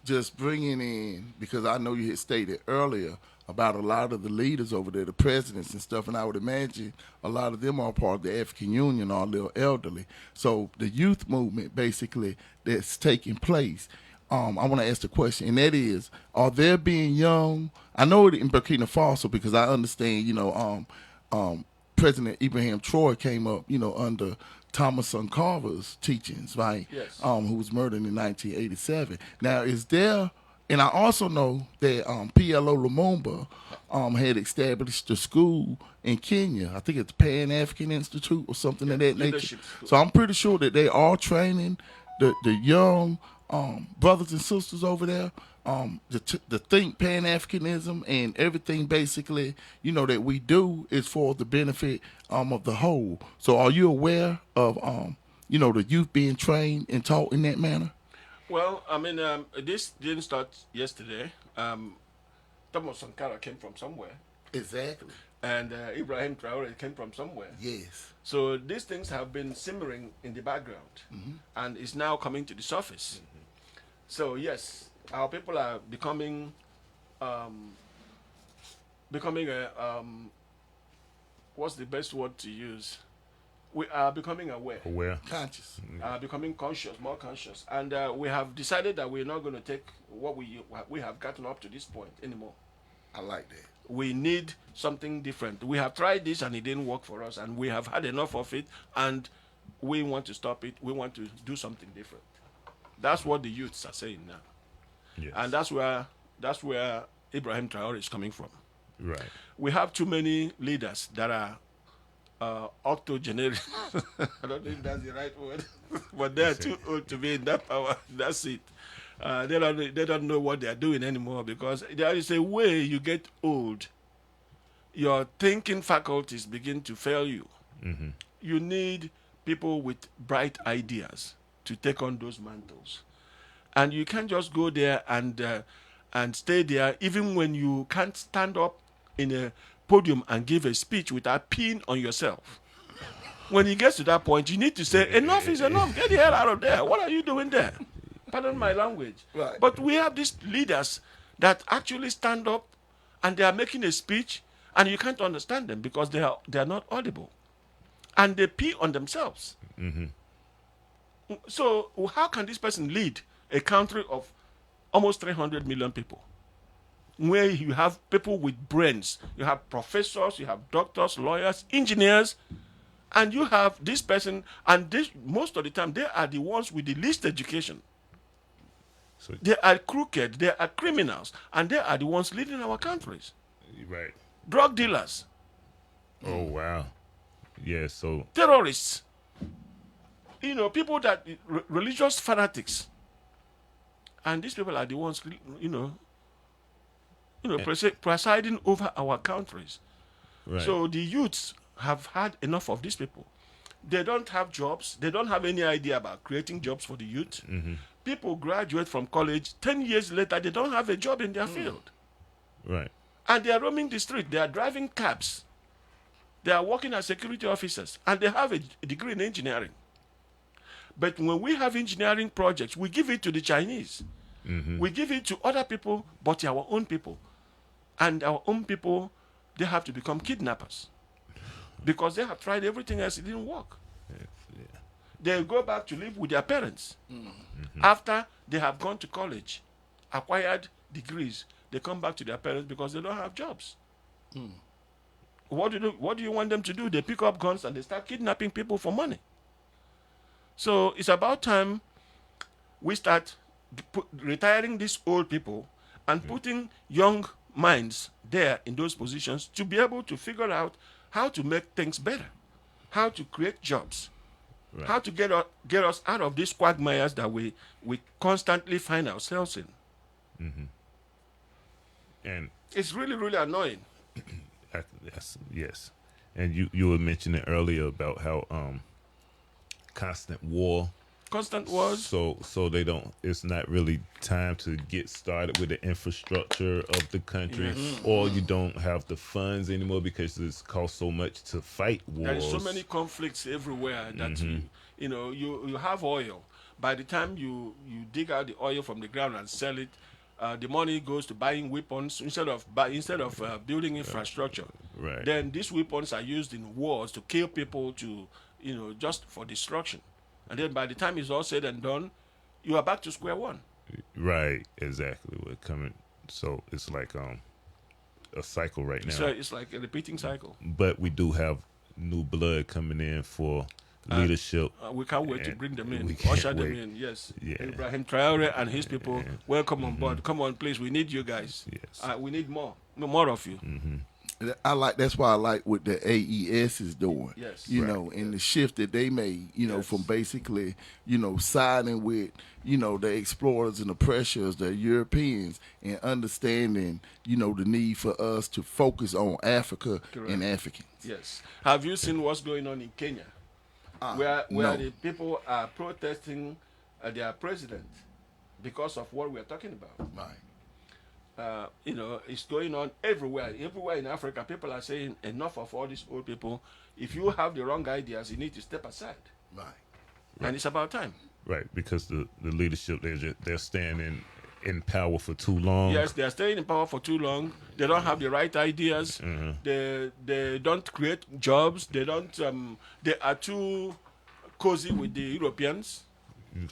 just bringing in, because I know you had stated earlier about a lot of the leaders over there, the presidents and stuff, and I would imagine a lot of them are part of the African Union or a little elderly. So the youth movement basically that's taking place, I want to ask the question, and that is, are there being young, I know it in Burkina Faso because I understand, President Ibrahim Traore came up, under Thomas Sankar's teachings, right? Yes. Who was murdered in 1987. Now, is there, and I also know that PLO Lumumba had established a school in Kenya. I think it's Pan-African Institute or something of that nature. Leadership school. So I'm pretty sure that they are training the young brothers and sisters over there to think Pan-Africanism, and everything basically, that we do is for the benefit of the whole. So are you aware of, the youth being trained and taught in that manner? Well, I mean, this didn't start yesterday. Thomas Sankara came from somewhere, Exactly. and Ibrahim Traore came from somewhere. Yes. So these things have been simmering in the background, and is now coming to the surface. So yes, our people are becoming a what's the best word to use? We are becoming aware, Conscious. becoming conscious, more conscious, and we have decided that we're not going to take what we have gotten up to this point anymore. I like that. We need something different. We have tried this and it didn't work for us, and we have had enough of it, and we want to stop it. We want to do something different. That's what the youths are saying now, Yes. and that's where Ibrahim Traore is coming from. Right. We have too many leaders that are octogenarian. I don't know if that's the right word, but they are too old to be in that power. That's it. They don't know what they are doing anymore, because there is a way you get old. Your thinking faculties begin to fail you. You need people with bright ideas to take on those mantles, and you can't just go there and stay there, even when you can't stand up in a podium and give a speech without peeing on yourself. When it gets to that point, you need to say, enough is enough. Get the hell out of there. What are you doing there? Pardon my language. Right. But we have these leaders that actually stand up and they are making a speech, and you can't understand them because they are not audible. And they pee on themselves. So how can this person lead a country of almost 300 million people, where you have people with brains, you have professors, you have doctors, lawyers, engineers, and you have this person, and this, most of the time they are the ones with the least education. So They are crooked, they are criminals, and they are the ones leading our countries. right. Drug dealers, Oh wow. Yeah. So terrorists, people that, religious fanatics. And these people are the ones, presiding over our countries. right. So the youths have had enough of these people. They don't have jobs. They don't have any idea about creating jobs for the youth. People graduate from college, 10 years later, they don't have a job in their field. right. And they are roaming the street. They are driving cabs. They are working as security officers. And they have a degree in engineering. But when we have engineering projects, we give it to the Chinese. We give it to other people, but our own people. And our own people, they have to become kidnappers. Because they have tried everything else, it didn't work. They go back to live with their parents. After they have gone to college, acquired degrees, they come back to their parents because they don't have jobs. What do you want them to do? They pick up guns and they start kidnapping people for money. So it's about time we start retiring these old people and putting young minds there in those positions to be able to figure out how to make things better, how to create jobs, how to get us out of these quagmires that we constantly find ourselves in. And It's really, really annoying. yes. And you were mentioning earlier about how constant war constant wars. So they don't. It's not really time to get started with the infrastructure of the country, or you don't have the funds anymore because it's cost so much to fight wars. There is so many conflicts everywhere that you have oil. By the time you dig out the oil from the ground and sell it, the money goes to buying weapons instead of building infrastructure. Right. Then these weapons are used in wars to kill people, to just for destruction. And then by the time it's all said and done, you are back to square one. Right. Exactly. We're coming. So it's like a cycle right now. So it's like a repeating cycle. But we do have new blood coming in for leadership. We can't wait to bring them in, we can't usher them wait. in. Yes, Yeah. Ibrahim Traore and his people, welcome on board. Come on, please, we need you guys. Yes. We need more of you. That's why I like what the AES is doing. Yes. You know, and the shift that they made, from basically, siding with, the explorers and the pressures, the Europeans, and understanding, the need for us to focus on Africa and Africans. Yes. Have you seen what's going on in Kenya, where no. the people are protesting their president because of what we're talking about? Right. It's going on everywhere. Everywhere in Africa, people are saying enough of all these old people. If you have the wrong ideas, you need to step aside. Right. And it's about time. Right, because the leadership they're staying in power for too long. Yes, they are staying in power for too long. They don't have the right ideas. They don't create jobs. They don't. They are too cozy with the Europeans.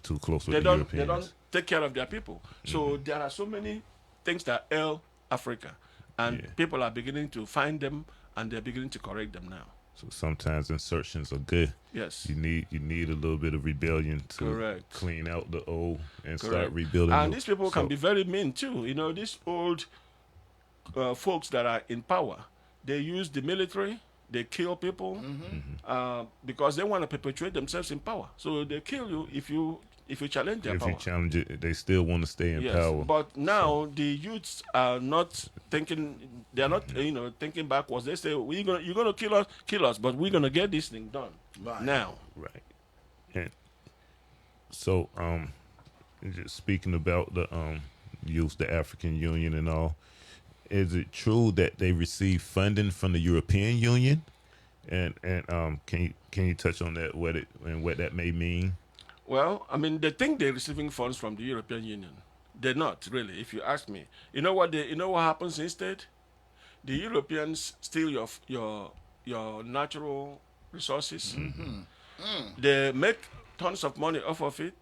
Too close with They the don't. Europeans. They don't take care of their people. So there are so many things that ail Africa, and people are beginning to find them, and they're beginning to correct them now. So sometimes insertions are good. Yes. You need a little bit of rebellion to Correct. clean out the old and start Correct. rebuilding. And these people can be very mean too. These old folks that are in power, they use the military, they kill people because they want to perpetuate themselves in power. So they kill you if you challenge their if power. you challenge it, they still want to stay in power. But now the youths are not thinking. They are not, thinking backwards. They say, you're gonna kill us, but we're gonna get this thing done now. Right. And so, just speaking about the youth, the African Union, and all, is it true that they receive funding from the European Union? And can you touch on that, what that may mean? Well, I mean, they think they're receiving funds from the European Union. They're not really, if you ask me. You know what happens instead? The Europeans steal your natural resources. They make tons of money off of it,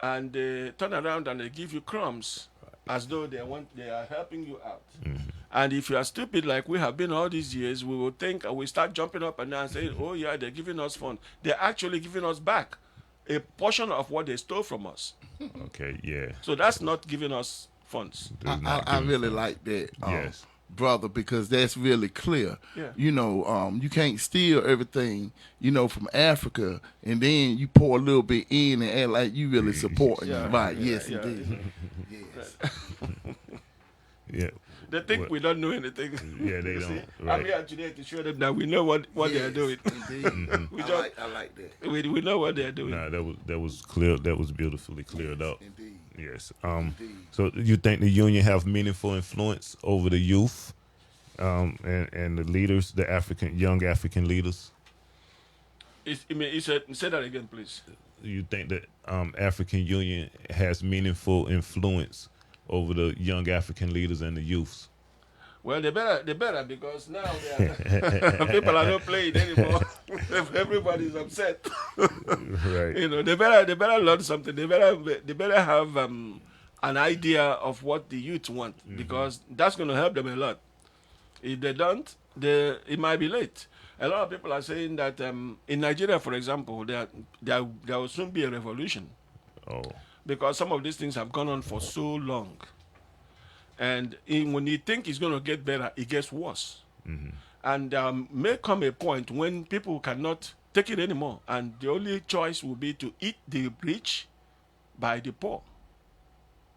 and they turn around and they give you crumbs as though they are helping you out. And if you are stupid like we have been all these years, we will think and we start jumping up and down and saying, oh yeah, they're giving us funds. They're actually giving us back a portion of what they stole from us. Okay, yeah. So that's not giving us funds. I really like that, Yes. brother, because that's really clear. Yeah. You can't steal everything, from Africa, and then you pour a little bit in and act like you really supporting it. Right, yes, indeed. Yes. Yeah. They think we don't know anything. Yeah, they You don't. see? Right. I'm here today to show them that we know what they're doing. Indeed. We I like that. we know what they're doing. Nah, that was clear. That was beautifully cleared up. Indeed. Yes. So you think the union have meaningful influence over the youth, and the leaders, the young African leaders? Say that again, please. You think that African Union has meaningful influence over the young African leaders and the youths? Well, they better because now people are not playing anymore. Everybody's upset. Right. They better learn something. They better have an idea of what the youth want because that's going to help them a lot. If they don't, it might be late. A lot of people are saying that in Nigeria, for example, there will soon be a revolution. Oh. Because some of these things have gone on for so long. And when you think it's going to get better, it gets worse. And may come a point when people cannot take it anymore. And the only choice will be to eat the rich by the poor.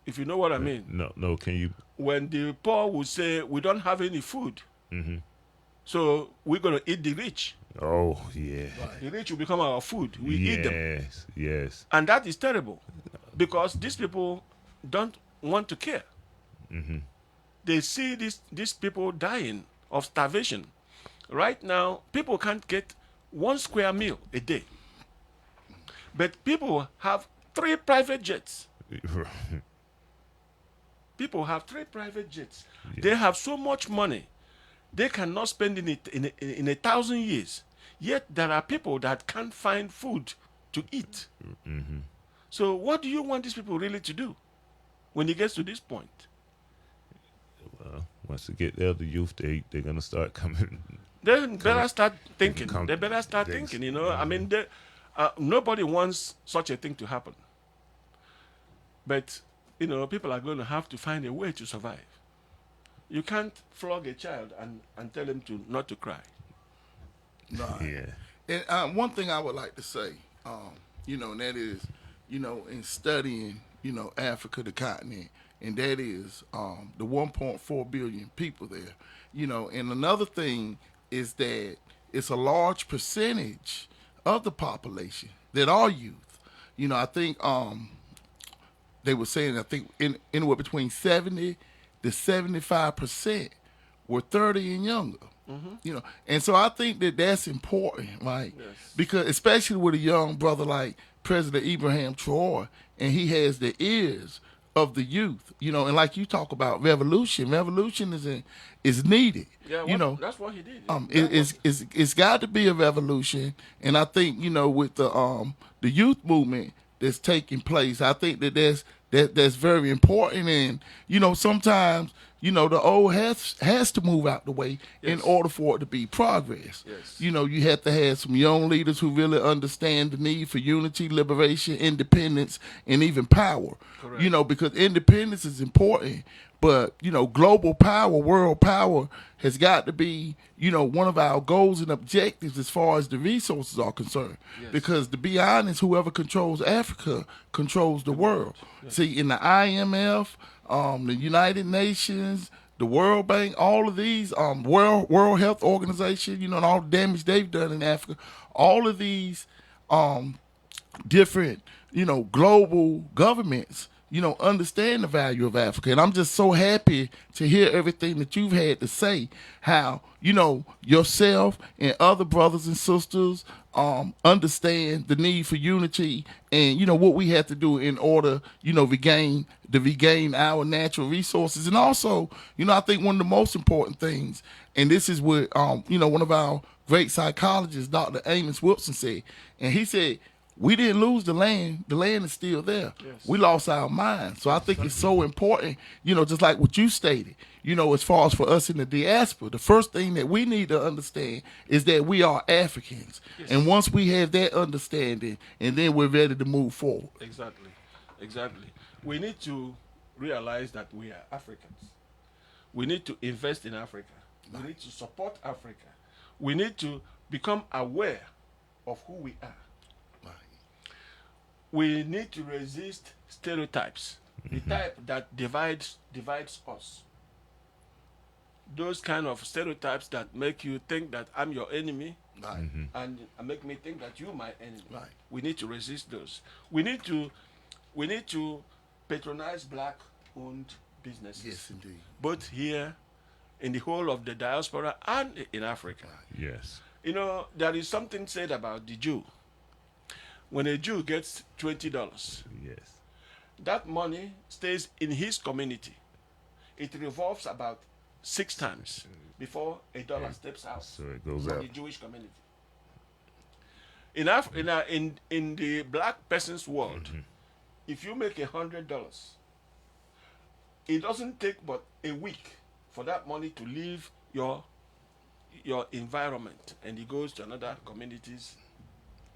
If you know what I mean. No, can you? When the poor will say, we don't have any food. So we're going to eat the rich. Oh, yeah. The rich will become our food. We eat them. Yes, yes. And that is terrible because these people don't want to care. They see these people dying of starvation. Right now, people can't get 1 square meal a day. But people have 3 private jets. People have 3 private jets. They have so much money, they cannot spend it in 1,000 years. Yet there are people that can't find food to eat. So what do you want these people really to do when it gets to this point? Well, once they get there, the youth, they're going to start coming. They better start thinking. come- They better start they- thinking, you know. I mean, nobody wants such a thing to happen. But, you know, people are going to have to find a way to survive. You can't flog a child and tell him to not to cry. Right. Yeah. And one thing I would like to say, you know, and that is, you know, in studying, you know, Africa, the continent, and that is the 1.4 billion people there. You know, and another thing is that it's a large percentage of the population that are youth. You know, I think they were saying, I think anywhere between 70 to 75% were 30 and younger. You know, and so I think that that's important, right? Yes. Because especially with a young brother like President Abraham Traore, and he has the ears of the youth, you know, and like you talk about revolution is needed. Yeah, you know, that's what he did. it's got to be a revolution, and I think, you know, with the youth movement that's taking place, I think that's very important. And you know, sometimes, you know, the old has to move out the way in Yes. order for it to be progress. Yes. You know, you have to have some young leaders who really understand the need for unity, liberation, independence, and even power. Correct. You know, because independence is important, but, you know, global power, world power has got to be, you know, one of our goals and objectives as far as the resources are concerned. Yes. Because to be honest, whoever controls Africa controls the world. See, in the IMF, the United Nations, the World Bank, all of these, World Health Organization, you know, and all the damage they've done in Africa, all of these different, you know, global governments, you know, understand the value of Africa. And I'm just so happy to hear everything that you've had to say, how, you know, yourself and other brothers and sisters understand the need for unity and, you know, what we have to do in order, you know, regain our natural resources. And also, you know, I think one of the most important things, and this is what, you know, one of our great psychologists, Dr. Amos Wilson, said, and he said, we didn't lose the land. The land is still there. Yes. We lost our mind. So I think it's so important, you know, just like what you stated, you know, as far as for us in the diaspora, the first thing that we need to understand is that we are Africans. Yes. And once we have that understanding, and then we're ready to move forward. Exactly. We need to realize that we are Africans. We need to invest in Africa. We need to support Africa. We need to become aware of who we are. We need to resist stereotypes, the type that divides us. Those kind of stereotypes that make you think that I'm your enemy, Right. and make me think that you're my enemy. Right. We need to resist those. We need to patronize black-owned businesses. Yes, indeed. Both here, in the whole of the diaspora, and in Africa. Yes. You know, there is something said about the Jew. When a Jew gets $20, Yes. that money stays in his community. It revolves about 6 times before a dollar steps out So it goes from out. the Jewish community. In the black person's world, if you make $100, it doesn't take but a week for that money to leave your environment, and it goes to another community's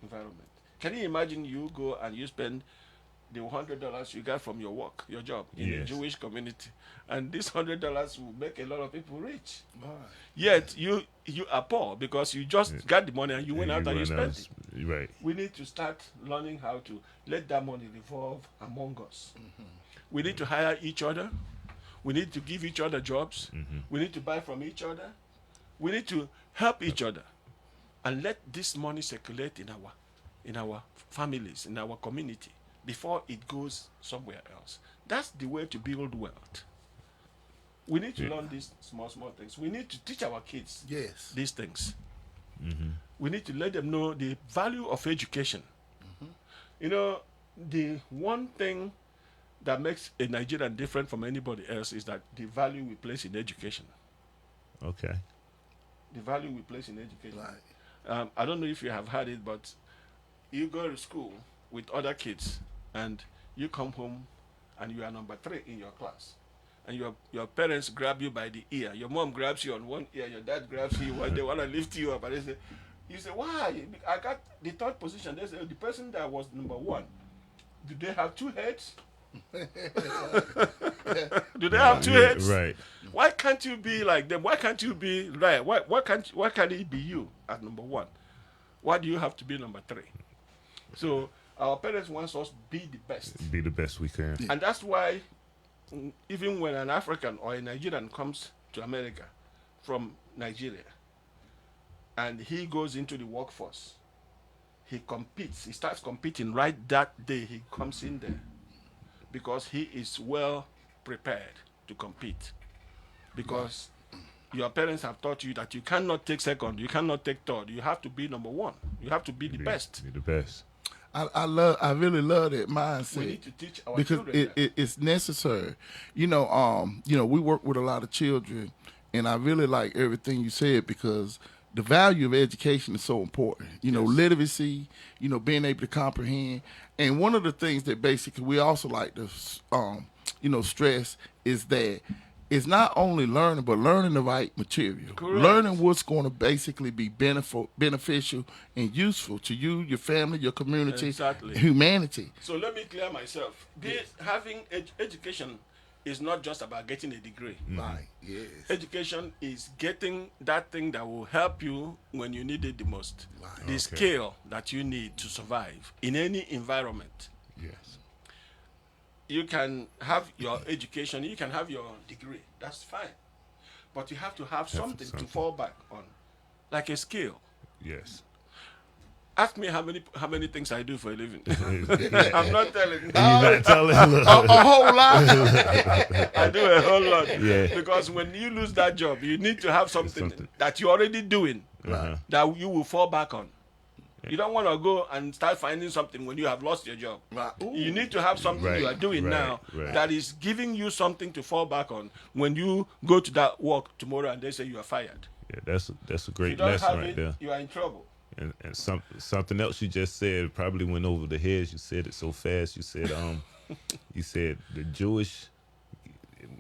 environment. Can you imagine you go and you spend the $100 you got from your work, your job in a Yes. Jewish community, and this $100 will make a lot of people rich. Right. Yet you are poor because you just got the money and you went out and you spent it. Right. We need to start learning how to let that money revolve among us. We need to hire each other. We need to give each other jobs. We need to buy from each other. We need to help each other. and let this money circulate in our families, in our community, before it goes somewhere else. That's the way to build wealth. We need to learn these small things. We need to teach our kids Yes. these things. We need to let them know the value of education. You know, the one thing that makes a Nigerian different from anybody else is that the value we place in education. Okay. The value we place in education. Right. I don't know if you have had it, but you go to school with other kids and you come home and you are number 3 in your class. And your parents grab you by the ear. Your mom grabs you on one ear, your dad grabs you when they want to lift you up. And they say, you say, why? I got the 3rd position. They say, the person that was number 1, do they have 2 heads? Do they have 2 heads? Right. Why can't you be like them? Why can't you be right? Why can't it be you at number 1? Why do you have to be number 3? So our parents want us to be the best. Be the best we can. And that's why even when an African or a Nigerian comes to America from Nigeria and he goes into the workforce, he competes. He starts competing right that day he comes in there because he is well prepared to compete. Because your parents have taught you that you cannot take second, you cannot take third. You have to be number 1. You have to be the best. Be the best. I really love that mindset. We need to teach our because children that. it's necessary. We work with a lot of children, and I really like everything you said because the value of education is so important. Literacy, being able to comprehend. And one of the things that basically we also like to, stress is that it's not only learning, but learning the right material. Correct. Learning what's going to basically be beneficial and useful to you, your family, your community, Exactly. humanity. So let me clear myself. Having education is not just about getting a degree. Right, yes. Education is getting that thing that will help you when you need it the most. Right. The skill that you need to survive in any environment. Yes. You can have your education, you can have your degree. That's fine. But you have to have something to fall back on, like a skill. Yes. Ask me how many things I do for a living. I'm not telling. You're not telling. A whole lot. I do a whole lot. Yeah. Because when you lose that job, you need to have something that you're already doing that you will fall back on. You don't want to go and start finding something when you have lost your job. Right. You need to have something you are doing now that is giving you something to fall back on when you go to that work tomorrow and they say you are fired. Yeah, that's a If you great don't lesson have right it, there. you are in trouble. And something else you just said probably went over the heads. You said it so fast. You said the Jewish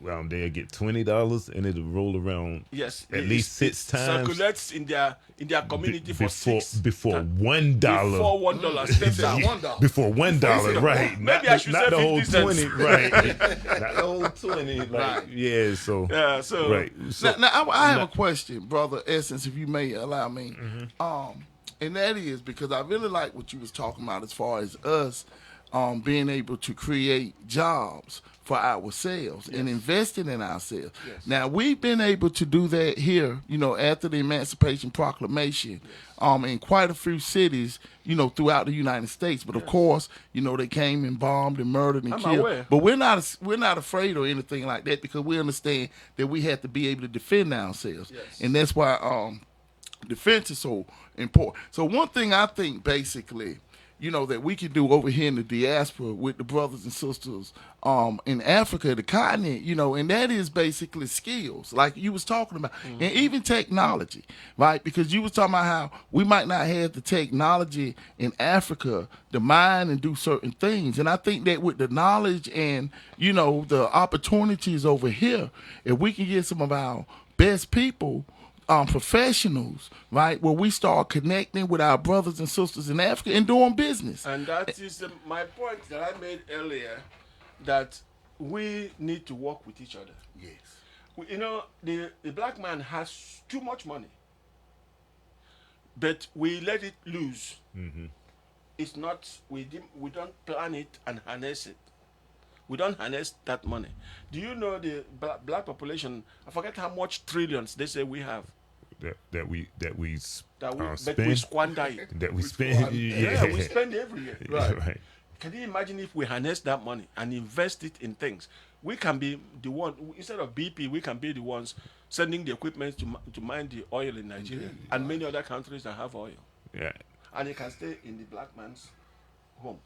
they'll get $20 and it'll roll around at least 6 times. Circulates in their community for before $1. Before $1 steps out. $1. Before $1, right? Maybe I should not say the whole 50 cents. 20, right? Not the whole 20, like, Right. yeah. So right. So, Now I have a question, Brother Essence, if you may allow me. And that is because I really like what you was talking about as far as us being able to create jobs for ourselves and investing in ourselves. Yes. Now, we've been able to do that here, after the Emancipation Proclamation in quite a few cities, throughout the United States. But, of course, they came and bombed and murdered and I'm killed. aware. But we're not afraid or anything like that because we understand that we have to be able to defend ourselves. Yes. And that's why defense is so important. So one thing I think basically that we can do over here in the diaspora with the brothers and sisters in Africa, the continent, and that is basically skills, like you was talking about, and even technology, right? Because you was talking about how we might not have the technology in Africa to mine and do certain things, and I think that with the knowledge and, the opportunities over here, if we can get some of our best people professionals, right, where we start connecting with our brothers and sisters in Africa and doing business. And that is my point that I made earlier, that we need to work with each other. Yes. The black man has too much money, but we let it loose. It's not, we don't plan it and harness it. We don't harness that money. Do you know the black population? I forget how much trillions they say we have. that we That we, but we spend squander it. that we spend. Yeah, we spend every year. Right. Can you imagine if we harness that money and invest it in things? We can be the one, instead of BP, we can be the ones sending the equipment to mine the oil in Nigeria and many other countries that have oil. Yeah. And it can stay in the black man's home,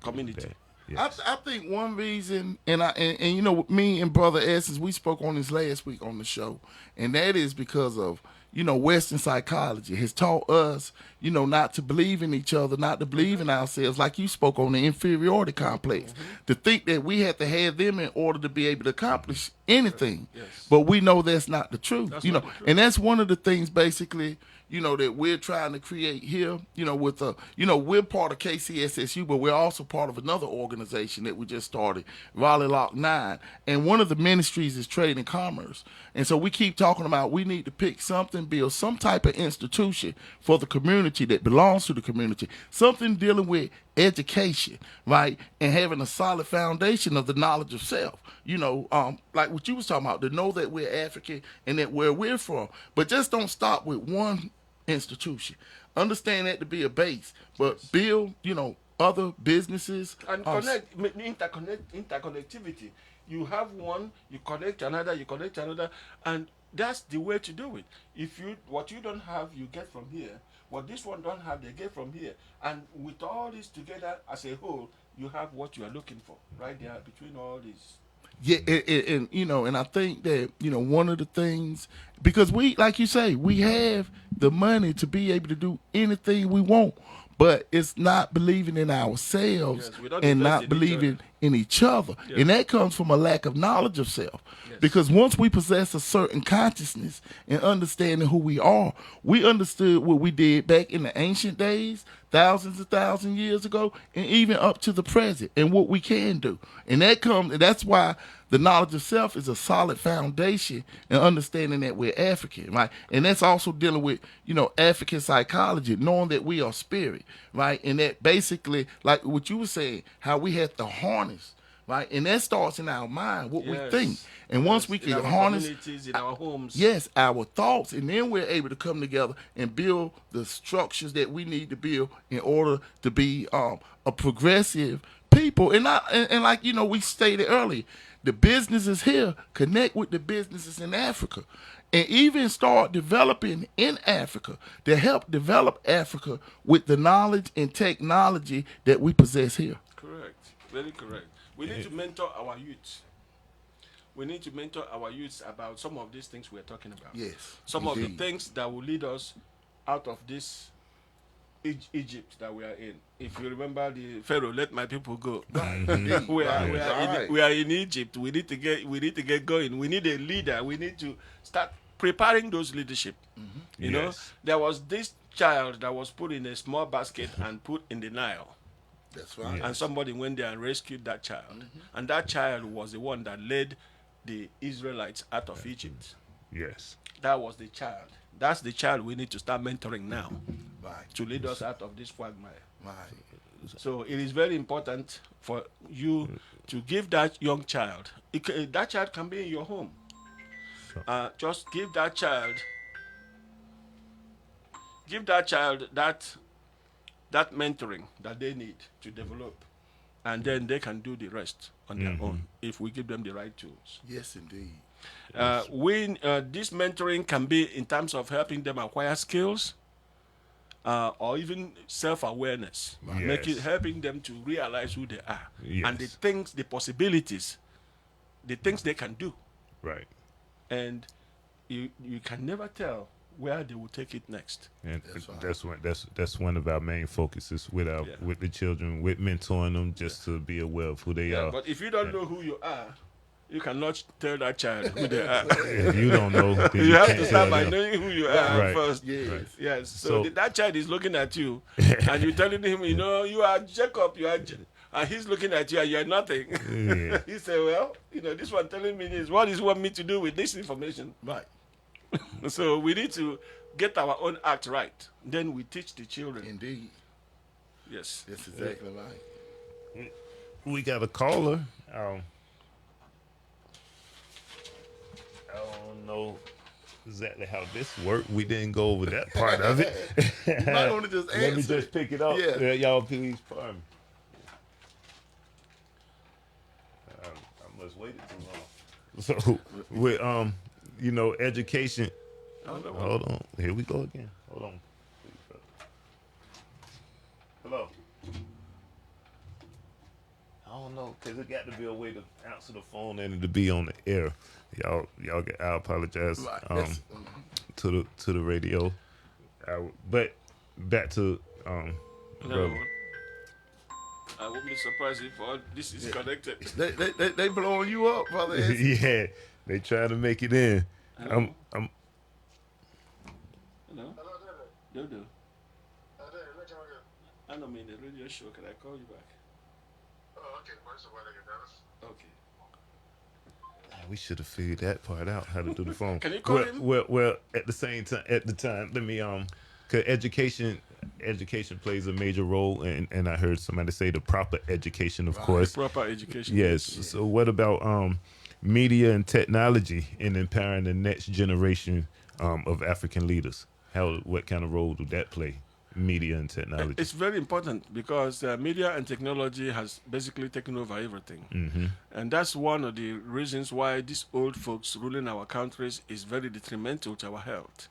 community. That. Yes. I think one reason, and you know, me and Brother Essence, we spoke on this last week on the show, and that is because of, you know, Western psychology has taught us, you know, not to believe in each other, not to believe in ourselves, like you spoke on the inferiority complex, to think that we have to have them in order to be able to accomplish anything. Yes. But we know that's not the truth, That's you know, not the truth. and that's one of the things basically, you know, that we're trying to create here, you know, with you know, we're part of KCSSU, but we're also part of another organization that we just started, Raleigh Lock 9. And one of the ministries is trade and commerce. And so we keep talking about we need to pick something, build some type of institution for the community that belongs to the community, something dealing with education, right? And having a solid foundation of the knowledge of self. You know, like what you was talking about, to know that we're African and that where we're from. But just don't stop with one institution. Understand that to be a base, but build, you know, other businesses And interconnectivity. You have one, you connect another, and that's the way to do it. If what you don't have, you get from here. What this one don't have, they get from here. And with all this together as a whole, you have what you are looking for right there between all these. Yeah, and you know, and I think that, you know, one of the things, because we, like you say, we have the money to be able to do anything we want, but it's not believing in ourselves Yes, we don't and invest not in each believing other. in each other. Yes. And that comes from a lack of knowledge of self. Yes. Because once we possess a certain consciousness and understanding who we are, we understood what we did back in the ancient days, thousands and thousands of years ago, and even up to the present, and what we can do. And that's why the knowledge of self is a solid foundation and understanding that we're African, right? And that's also dealing with, you know, African psychology, knowing that we are spirit, right? And that basically, like what you were saying, how we have to harness, right? And that starts in our mind, what we Yes. think. And once Yes, we in can our harness, communities, in our homes. yes, our thoughts, and then we're able to come together and build the structures that we need to build in order to be a progressive people. And like, you know, we stated earlier, the businesses here connect with the businesses in Africa, and even start developing in Africa to help develop Africa with the knowledge and technology that we possess here. Correct. Very correct. We need to mentor our youth. We need to mentor our youths about some of these things we're talking about. Yes, Some of the indeed. things that will lead us out of this Egypt that we are in. If you remember the Pharaoh, let my people go. We are in Egypt. We need to get going. We need a leader. We need to start preparing those leadership. You know, Yes. there was this child that was put in a small basket and put in the Nile. That's right. And somebody went there and rescued that child. And that child was the one that led the Israelites out of Egypt. Yes. That was the child. That's the child we need to start mentoring now Right. to lead us out of this quagmire. Right. So it is very important for you to give that young child. That child can be in your home. Just give that child that mentoring that they need to develop, and then they can do the rest on their own if we give them the right tools. Yes, indeed. This mentoring can be in terms of helping them acquire skills, or even self-awareness, Yes. helping them to realize who they are and the Yes. things, the possibilities, the things they can do, Right. and you can never tell where they will take it next. And That's that's one of our main focuses with with the children, with mentoring them, just to be aware of who they are. But if you don't know who you are, you cannot tell that child who they are. If you don't know, then You have can't to start tell by them. knowing who you are Right. first. Yes. Right. Yes. So, So- that child is looking at you, and you're telling him, you know, you are Jacob, and he's looking at you, and you're nothing. Yeah. He said, well, you know, this one telling me this. What does he want me to do with this information? Right. So we need to get our own act right. Then we teach the children. Indeed. Yes. That's exactly right. We got a caller. I don't know exactly how this worked. We didn't go over that part of it. You might want to just answer. Let me just pick it up. Yeah. Y'all please pardon me. I must waited too long. So with education. Hold on. Here we go again. Hold on. Hello. I don't know, cause it got to be a way to answer the phone and to be on the air. Y'all get. I apologize to the radio. But back to brother. I wouldn't be surprised if all this is connected. They blowing you up, brother. Yeah, they trying to make it in. Hello? I'm Hello? Dodo. I'm in the radio show. Can I call you back? Okay. We should have figured that part out, how to do the phone. Can you call him? Well, at the time, let me cause education plays a major role, and I heard somebody say the proper education, of course. Proper education. Yes. So what about media and technology in empowering the next generation of African leaders? What kind of role do that play? Media and technology. It's very important because media and technology has basically taken over everything. And that's one of the reasons why these old folks ruling our countries is very detrimental to our health.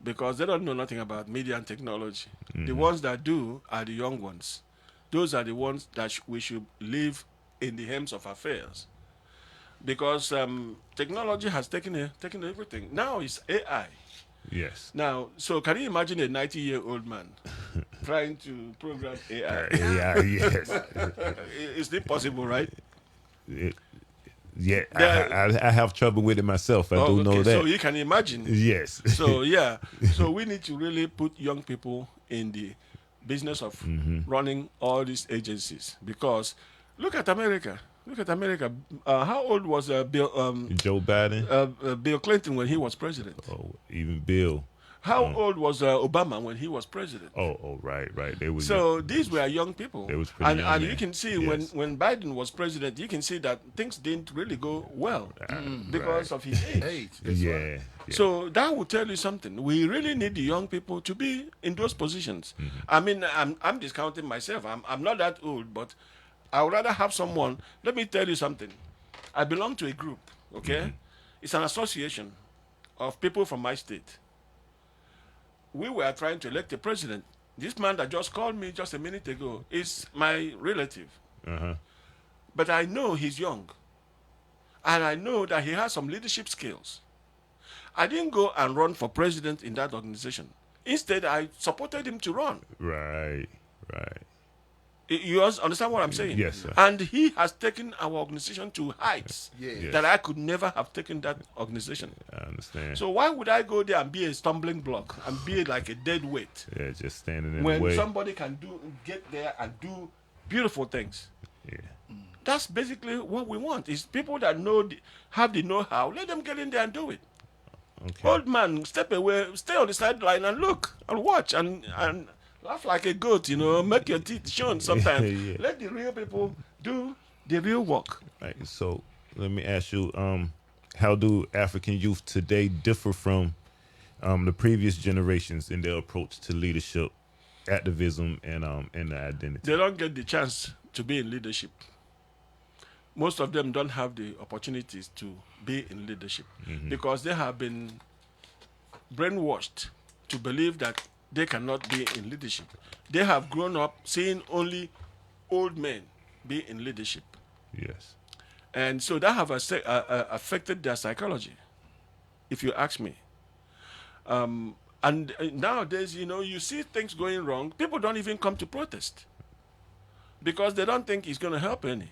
Because they don't know nothing about media and technology. The ones that do are the young ones. Those are the ones that we should leave in the hands of affairs. Because technology has taken everything. Now it's AI. Yes. Now, so can you imagine a 90-year-old man trying to program AI? Yeah. Yes. It's not possible, right? Yeah. I have trouble with it myself. I do know that. So you can imagine. Yes. So yeah. So we need to really put young people in the business of running all these agencies, because look at America. Look at America. How old was Bill? Joe Biden. Bill Clinton when he was president. Oh, even Bill. How old was Obama when he was president? Oh, right. They was So these were young people. They was pretty young, and man. you can see Yes. when Biden was president, you can see that things didn't really go well because of his age. Yeah. So that will tell you something. We really need the young people to be in those positions. I mean, I'm discounting myself. I'm not that old, but I would rather have someone. Let me tell you something. I belong to a group, okay? It's an association of people from my state. We were trying to elect a president. This man that just called me just a minute ago is my relative. But I know he's young. And I know that he has some leadership skills. I didn't go and run for president in that organization. Instead, I supported him to run. Right. You understand what I'm saying? Yes, sir. And he has taken our organization to heights Yes. that I could never have taken that organization. I understand. So why would I go there and be a stumbling block and be like a dead weight Yeah, just standing in when the way. somebody can get there and do beautiful things? Yeah. That's basically what we want. Is people that have the know-how. Let them get in there and do it. Okay. Old man, step away, stay on the sideline and look and watch and laugh like a goat, make your teeth shown sometimes. Yeah. Let the real people do the real work. Right. So let me ask you, how do African youth today differ from the previous generations in their approach to leadership, activism, and the identity? They don't get the chance to be in leadership. Most of them don't have the opportunities to be in leadership because they have been brainwashed to believe that they cannot be in leadership. They have grown up seeing only old men be in leadership. Yes. And so that have affected their psychology, if you ask me. And nowadays, you see things going wrong. People don't even come to protest because they don't think it's going to help any.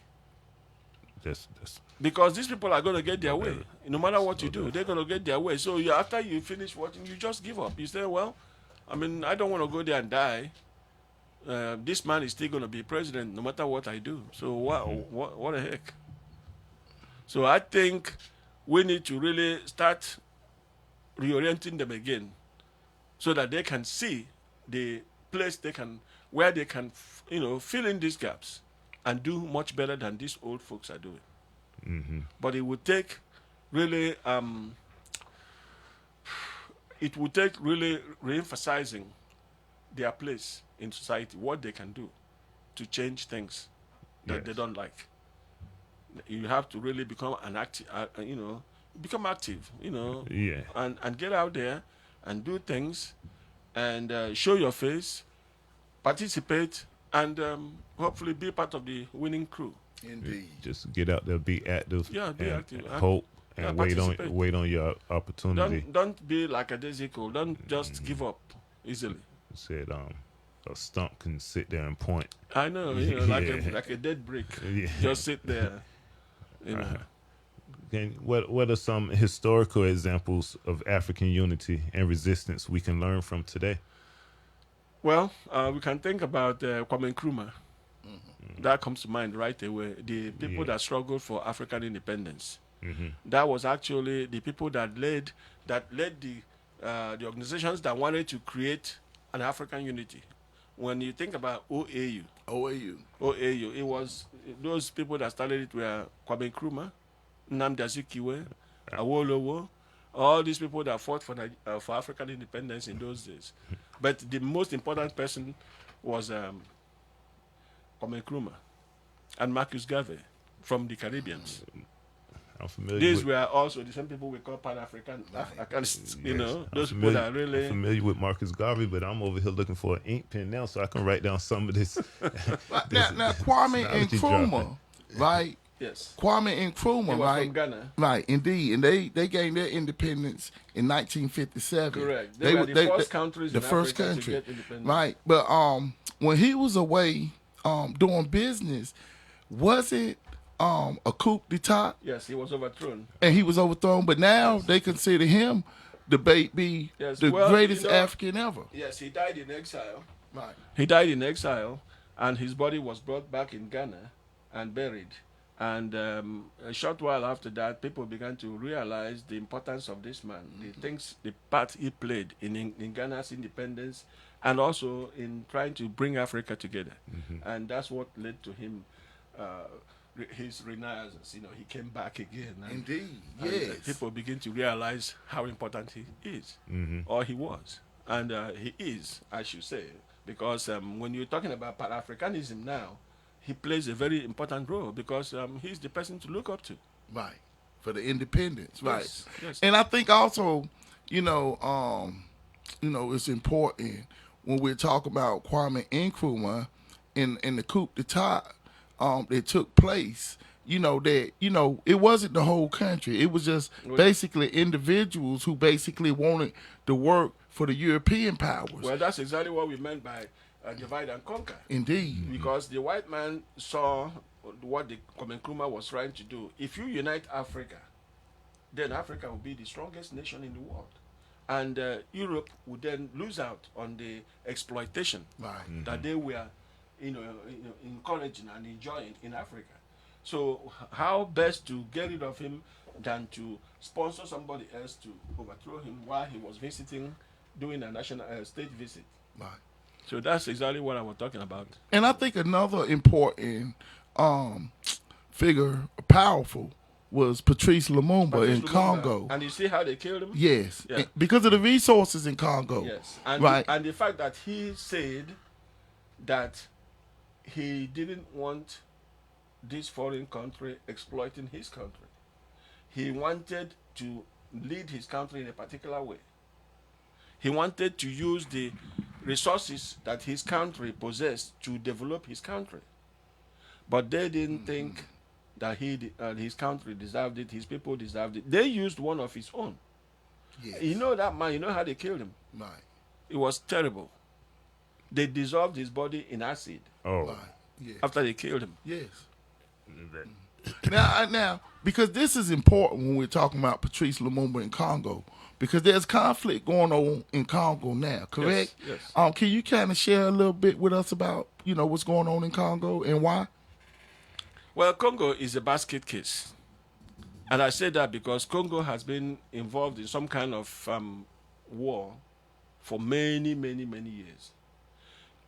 Because these people are going to get their way. No matter what you do, they're going to get their way. So after you finish watching, you just give up. You say, well, I don't want to go there and die. This man is still going to be president no matter what I do. So what the heck? So I think we need to really start reorienting them again so that they can see the place where they can fill in these gaps and do much better than these old folks are doing. But it would take really it would take really re-emphasizing their place in society, what they can do to change things that they Yes. don't like. You have to really become an active, become active, Yeah. and get out there and do things and show your face, participate, and hopefully be part of the winning crew. Indeed. Just get out there, be active. Yeah, be and, active. and And- hope and yeah, wait participate. on your opportunity. Don't be like a daisical. Don't just give up easily. Said a stump can sit there and point. I know, like a dead brick. Yeah. Just sit there. What are some historical examples of African unity and resistance we can learn from today? Well, we can think about Kwame Nkrumah. That comes to mind right away. The people that struggled for African independence. That was actually the people that led the organizations that wanted to create an African unity. When you think about OAU, it was those people that started it were Kwame Nkrumah, Nnamdi Azikiwe, Awolowo, all these people that fought for African independence in those days. But the most important person was Kwame Nkrumah and Marcus Garvey from the Caribbeans. I'm familiar These with, were also the same people we call Pan-African, Africanists, I'm those people that I'm really... familiar with Marcus Garvey, but I'm over here looking for an ink pen now so I can write down some of this. Now Kwame knowledge you Nkrumah, dropping. right? Yes. Kwame Nkrumah, He was right? from Ghana. Right, indeed, and they gained their independence in 1957. Correct. They were the first countries the in first Africa to country, get independence. right? But when he was away doing business, was it a coup d'état? Yes, he was overthrown. And he was overthrown, but now they consider him the Yes, the well, greatest you know- African ever. Yes, he died in exile. Right. He died in exile, and his body was brought back in Ghana and buried. And a short while after that, people began to realize the importance of this man, the part he played in Ghana's independence, and also in trying to bring Africa together. And that's what led to him, his renaissance. He came back again. And, Indeed, and, yes. people begin to realize how important he is, or he was. And he is, I should say, because when you're talking about Pan-Africanism now, he plays a very important role because he's the person to look up to. Right. For the independence, right. Yes, yes. And I think also, it's important when we're talking about Kwame Nkrumah in the coup d'etat that took place, it wasn't the whole country. It was just basically individuals who basically wanted to work for the European powers. Well, that's exactly what we meant by divide and conquer. Indeed. Because the white man saw what the Kwame Nkrumah was trying to do. If you unite Africa, then Africa will be the strongest nation in the world. And Europe would then lose out on the exploitation Right. that they were encouraging and enjoying in Africa. So how best to get rid of him than to sponsor somebody else to overthrow him while he was doing a national state visit. Right. So that's exactly what I was talking about. And I think another important figure, powerful, was Patrice Lumumba in Lumumba. Congo. And you see how they killed him? Yes, Yeah. because of the resources in Congo. Yes. And, Right. and the fact that he said that he didn't want this foreign country exploiting his country. He wanted to lead his country in a particular way. He wanted to use the resources that his country possessed to develop his country. But they didn't think that his country deserved it, his people deserved it. They used one of his own. Yes. You know that man, you know how they killed him? Right. It was terrible. They dissolved his body in acid Oh, Right. Yes. after they killed him. Yes. Now, because this is important when we're talking about Patrice Lumumba in Congo, because there's conflict going on in Congo now, correct? Yes, yes. Can you kind of share a little bit with us about, what's going on in Congo and why? Well, Congo is a basket case. And I say that because Congo has been involved in some kind of war for many, many, many years.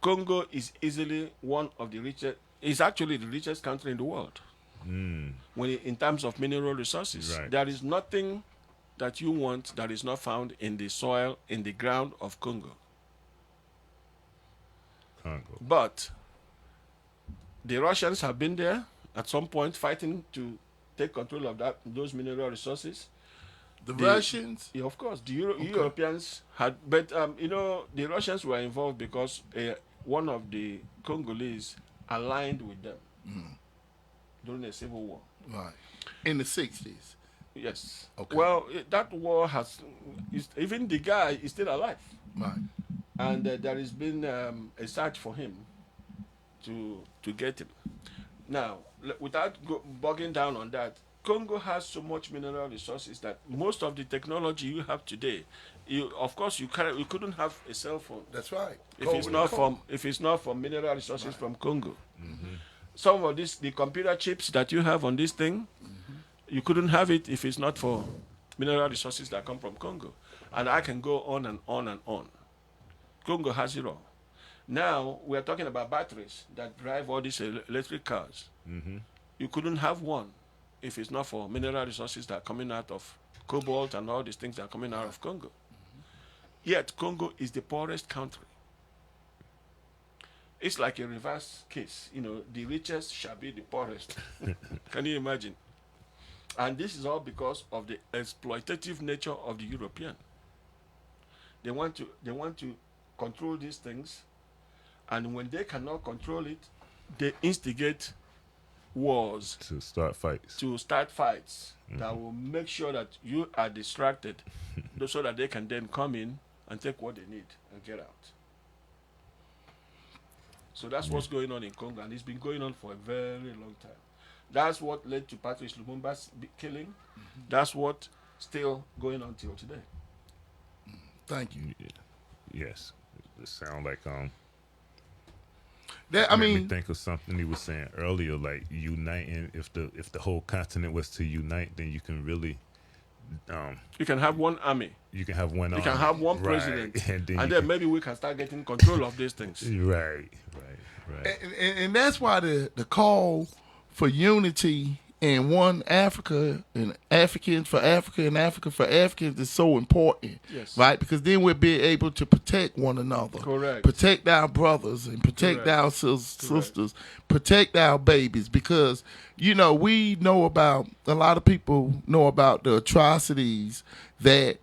Congo is easily one of the richest, is actually the richest country in the world. In terms of mineral resources. Right. There is nothing that you want that is not found in the soil, in the ground of Congo. Congo. But the Russians have been there at some point fighting to take control of those mineral resources. The Russians? Yeah, of course, the Europeans had, but the Russians were involved because one of the Congolese aligned with them during the civil war. Right. In the 60s. Yes. Okay. Well, that war even the guy is still alive, Right. and there has been a search for him to get him. Now, without bogging down on that, Congo has so much mineral resources that most of the technology you have today, of course you couldn't have a cell phone That's right. if it's not from mineral resources from Congo. Some of the computer chips that you have on this thing, you couldn't have it if it's not for mineral resources that come from Congo. And I can go on and on and on. Congo has it all. Now we're talking about batteries that drive all these electric cars. You couldn't have one if it's not for mineral resources that are coming out of cobalt and all these things that are coming out of Congo. Yet Congo is the poorest country. It's like a reverse case. The richest shall be the poorest. Can you imagine? And this is all because of the exploitative nature of the European. They want to control these things, and when they cannot control it, they instigate wars To start fights. that will make sure that you are distracted so that they can then come in and take what they need and get out. So that's what's going on in Congo, and it's been going on for a very long time. That's what led to Patrice Lumumba's killing. That's what still going on till today. Thank you. Yes. It sounds like That, made me think of something he was saying earlier, like uniting. If the whole continent was to unite, then you can really You can have one army. you can have one. You can have one president, right. and then, and then maybe we can start getting control of these things. right. And that's why the call for unity and one Africa and Africans for Africa and Africa for Africans is so important. Yes. Right? Because then we'll be able to protect one another. Correct. Protect our brothers and protect our sisters. Protect our babies. Because, we know about, a lot of people know about the atrocities that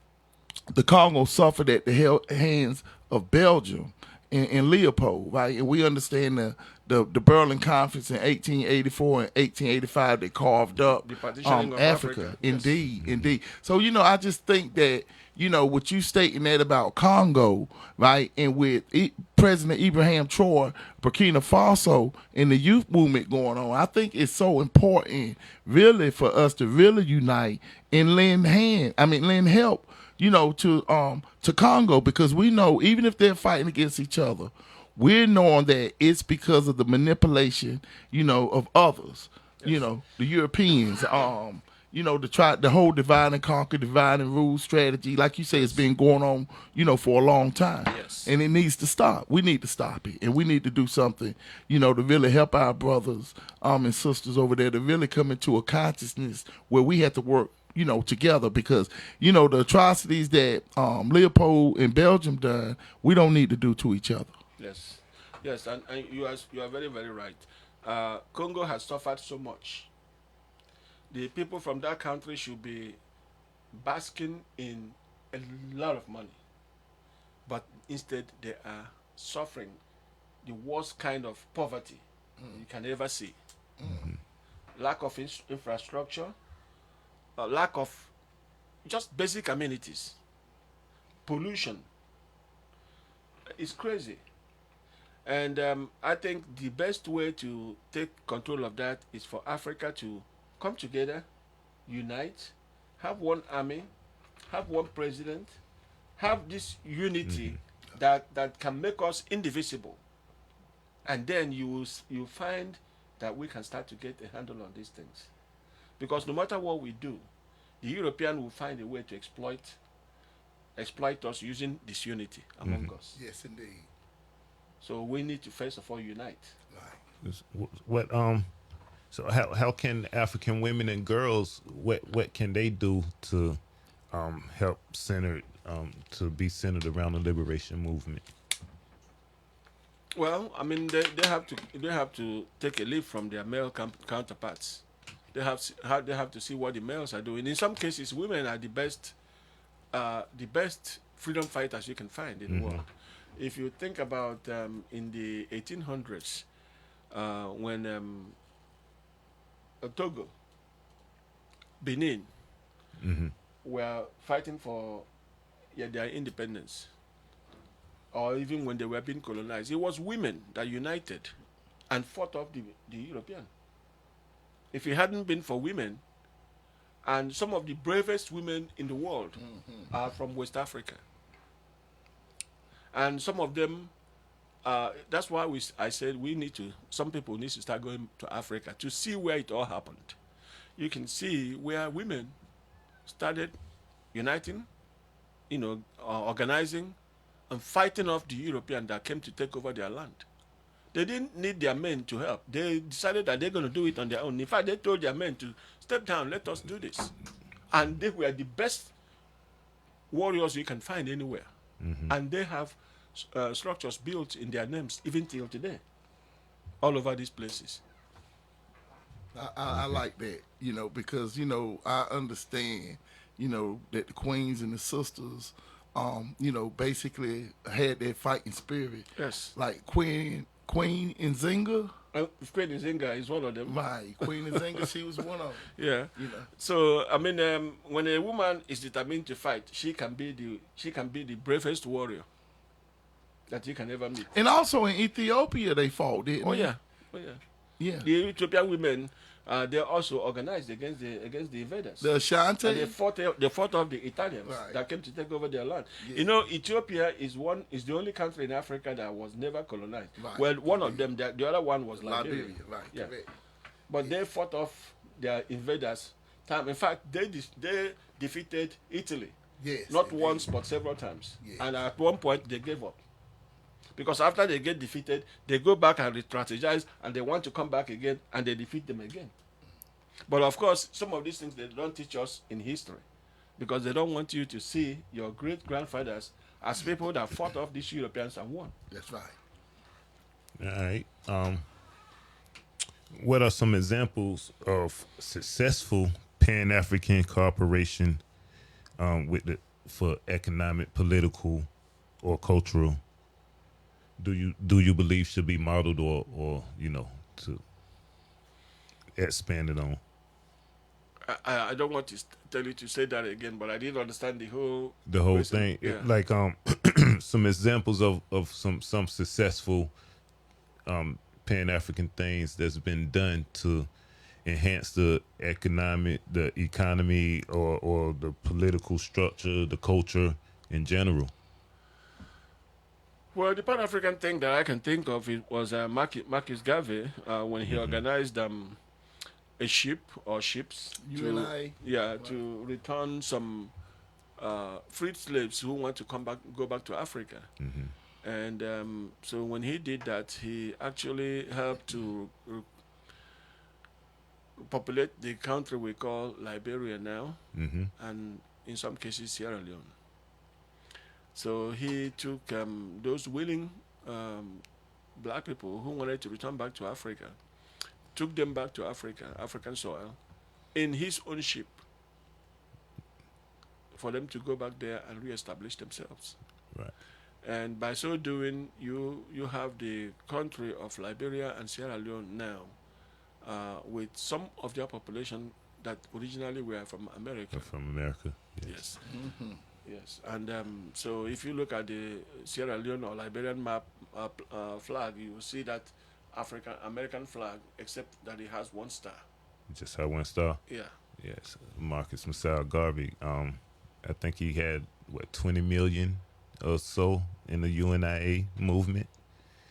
the Congo suffered at the hands of Belgium and Leopold, right? And we understand the Berlin Conference in 1884 and 1885 that carved up The partitioning of Africa. Yes. Indeed. So, I just think that, what you stating that about Congo, right? And with President Ibrahim Traore, Burkina Faso, and the youth movement going on, I think it's so important really for us to really unite and lend help to Congo, because we know even if they're fighting against each other, we're knowing that it's because of the manipulation, of others, the Europeans, the whole divide and conquer, divide and rule strategy, like you say, it's been going on, for a long time. Yes. And it needs to stop. We need to stop it. And we need to do something, to really help our brothers and sisters over there to really come into a consciousness where we have to work together, because, the atrocities that Leopold and Belgium done, we don't need to do to each other. Yes, and you are very, very right. Congo has suffered so much. The people from that country should be basking in a lot of money, but instead they are suffering the worst kind of poverty you can ever see. Lack of infrastructure, lack of just basic amenities, pollution. It's crazy. And I think the best way to take control of that is for Africa to come together, unite, have one army, have one president, have this unity that can make us indivisible. And then you find that we can start to get a handle on these things. Because no matter what we do, the European will find a way to exploit us using disunity among us. Yes, indeed. So we need to first of all unite. What so how can African women and girls, what can they do to helped centered to be centered around the liberation movement? Well, I mean, they have to take a leaf from their male counterparts. They have to see what the males are doing. In some cases, women are the best freedom fighters you can find in the world. If you think about in the 1800s, when Togo, Benin were fighting for their independence, or even when they were being colonized, it was women that united and fought off the European. If it hadn't been for women, and some of the bravest women in the world are from West Africa, and some of them, that's why I said some people need to start going to Africa to see where it all happened. You can see where women started uniting, organizing, and fighting off the European that came to take over their land. They didn't need their men to help. They decided that they're going to do it on their own. In fact, they told their men to step down, let us do this. And they were the best warriors you can find anywhere. And they have structures built in their names even till today, all over these places. I like that, because, I understand, that the queens and the sisters, basically had that fighting spirit. Yes. Like Queen Nzinga. Queen Nzinga is one of them. Right. Queen Nzinga, she was one of them. Yeah. So, I mean, when a woman is determined to fight, she can be the bravest warrior that you can ever meet. And also in Ethiopia, they fought, didn't they? Yeah. Yeah. The Ethiopian women, they also organized against the invaders. The Ashanti. And they fought off the Italians that came to take over their land. Yeah. Ethiopia is the only country in Africa that was never colonized. Right. Well, one of them, the other one was Liberia. Right. Yeah. But they fought off their invaders. In fact, they defeated Italy. Yes. Not once, but several times. Yes. And at one point, they gave up. Because after they get defeated, they go back and re-strategize, and they want to come back again, and they defeat them again. But of course, some of these things they don't teach us in history, because they don't want you to see your great-grandfathers as people that fought off these Europeans and won. That's right. All right. What are some examples of successful Pan-African cooperation for economic, political, or cultural? Do you believe should be modeled or to expand it on? I don't want to tell you to say that again, but I didn't understand the whole thing. Yeah. Like some examples of some successful Pan-African things that's been done to enhance the economy or the political structure, the culture in general. Well, the Pan-African thing that I can think of was Marcus Garvey when he organized a ship or ships to return some freed slaves who want to go back to Africa. And so when he did that, he actually helped to populate the country we call Liberia now, and in some cases Sierra Leone. So he took those willing black people who wanted to return back to Africa, took them back to Africa, African soil, in his own ship, for them to go back there and reestablish themselves. Right. And by so doing, you have the country of Liberia and Sierra Leone now, with some of their population that originally were from America. From America. Yes. Yes, and so if you look at the Sierra Leone or Liberian map flag, you will see that American flag, except that it has one star. It just had one star? Yeah. Yes, Marcus Messiah Garvey. I think he had, 20 million or so in the UNIA movement.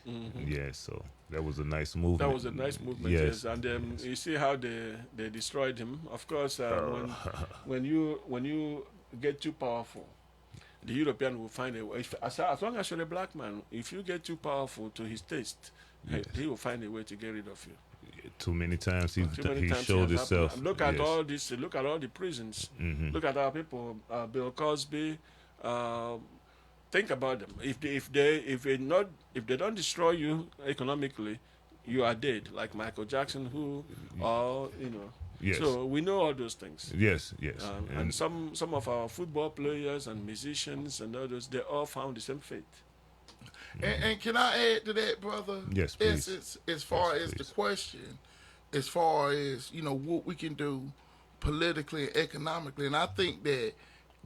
Yeah, so that was a nice movement. That was a nice movement, yes. And you see how they destroyed him. Of course, when you get too powerful, the European will find a way. As long as you're a black man, if you get too powerful to his taste, he will find a way to get rid of you. Too many times Too many he times showed it has happened. himself. And look at yes. all this. Look at all the prisons. Mm-hmm. Look at our people. Bill Cosby. Think about them. If they don't destroy you economically, you are dead. Like Michael Jackson, who, or you know. Yes. So we know all those things. Yes, yes. And some of our football players and musicians and others, they all found the same fate. And can I add to that, brother? Yes, please. As far Yes, as the please. question, as far as what we can do politically and economically, and I think that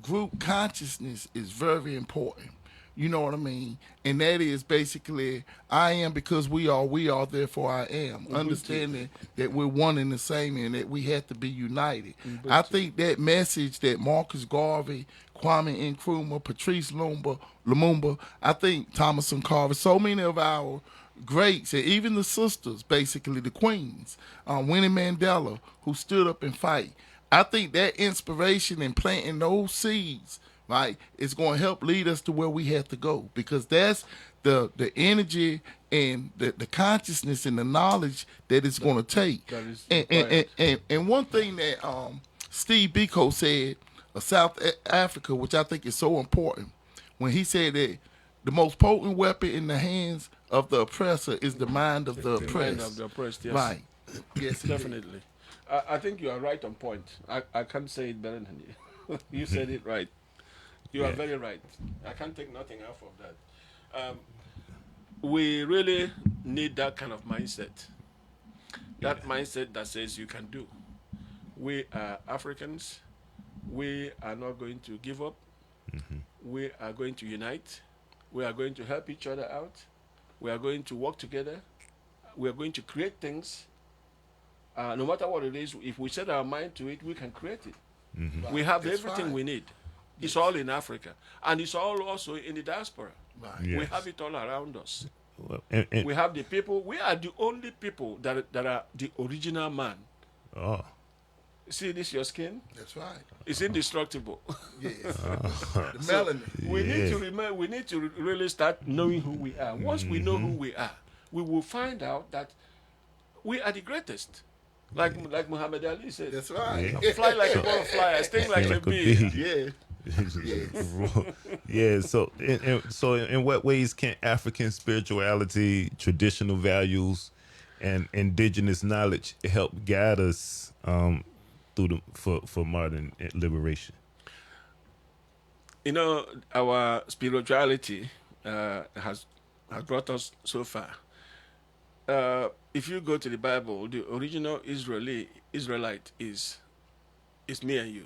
group consciousness is very important. You know what I mean? And that is basically, I am because we are, therefore I am. Understanding that we're one and the same and that we have to be united. I think that message that Marcus Garvey, Kwame Nkrumah, Patrice Lumumba, I think Thomas and Carver, so many of our greats, and even the sisters, basically the queens, Winnie Mandela, who stood up and fight. I think that inspiration and planting those seeds, right, is going to help lead us to where we have to go, because that's the energy and the consciousness and the knowledge that it's going to take. That is And one thing that Steve Biko said of South Africa, which I think is so important, when he said that the most potent weapon in the hands of the oppressor is the mind of the The oppressed. mind of the oppressed, yes. Right. Yes, indeed. Definitely. I think you are right on point. I can't say it better than you. You said it right. You are very right. I can't take nothing out of that. We really need that kind of mindset. That mindset that says you can do. We are Africans. We are not going to give up. We are going to unite. We are going to help each other out. We are going to work together. We are going to create things. No matter what it is, if we set our mind to it, we can create it. We have That's everything right. we need. It's all in Africa. And it's all also in the diaspora. Right. We Yes. have it all around us. Well, and, We have the people. We are the only people that are the original man. oh, See this your skin? That's right. It's indestructible. Yes. The melanin. We need Yeah. to remember. We need to really start knowing who we are. Once we know who we are, we will find out that we are the greatest. Like Muhammad Ali said, That's right. "Fly like a butterfly, I sting like a bee." Yeah. yeah. So in what ways can African spirituality, traditional values, and indigenous knowledge help guide us through for modern liberation? You know, our spirituality has brought us so far. If you go to the Bible, the original Israelite is me and you.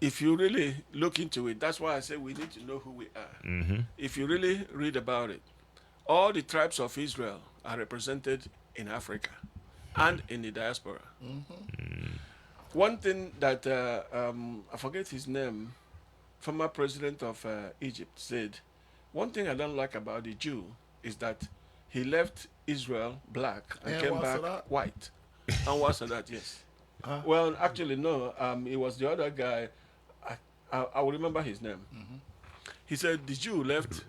If you really look into it, that's why I say we need to know who we are. If you really read about it, all the tribes of Israel are represented in Africa and in the diaspora. One thing that I forget his name, former president of Egypt, said, one thing I don't like about the Jew is that he left Israel black and And came what's back that? white. And what's that? Yes. Well, actually, no. It was the other guy. I will remember his name. He said the Jew left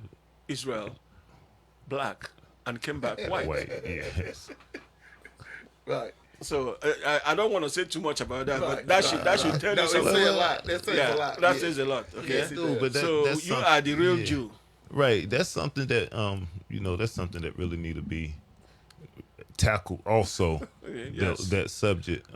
Israel black and came back white. White, yes. Right. So I don't want to say too much about that, but Right, that should tell No, you it something. says a lot. That says Yeah, a lot. that Yes. says a lot. Okay. Yes, it does. But So that's you something- are the real yeah. Jew. Right. That's something that that's something that really need to be tackled also. Yes. That subject,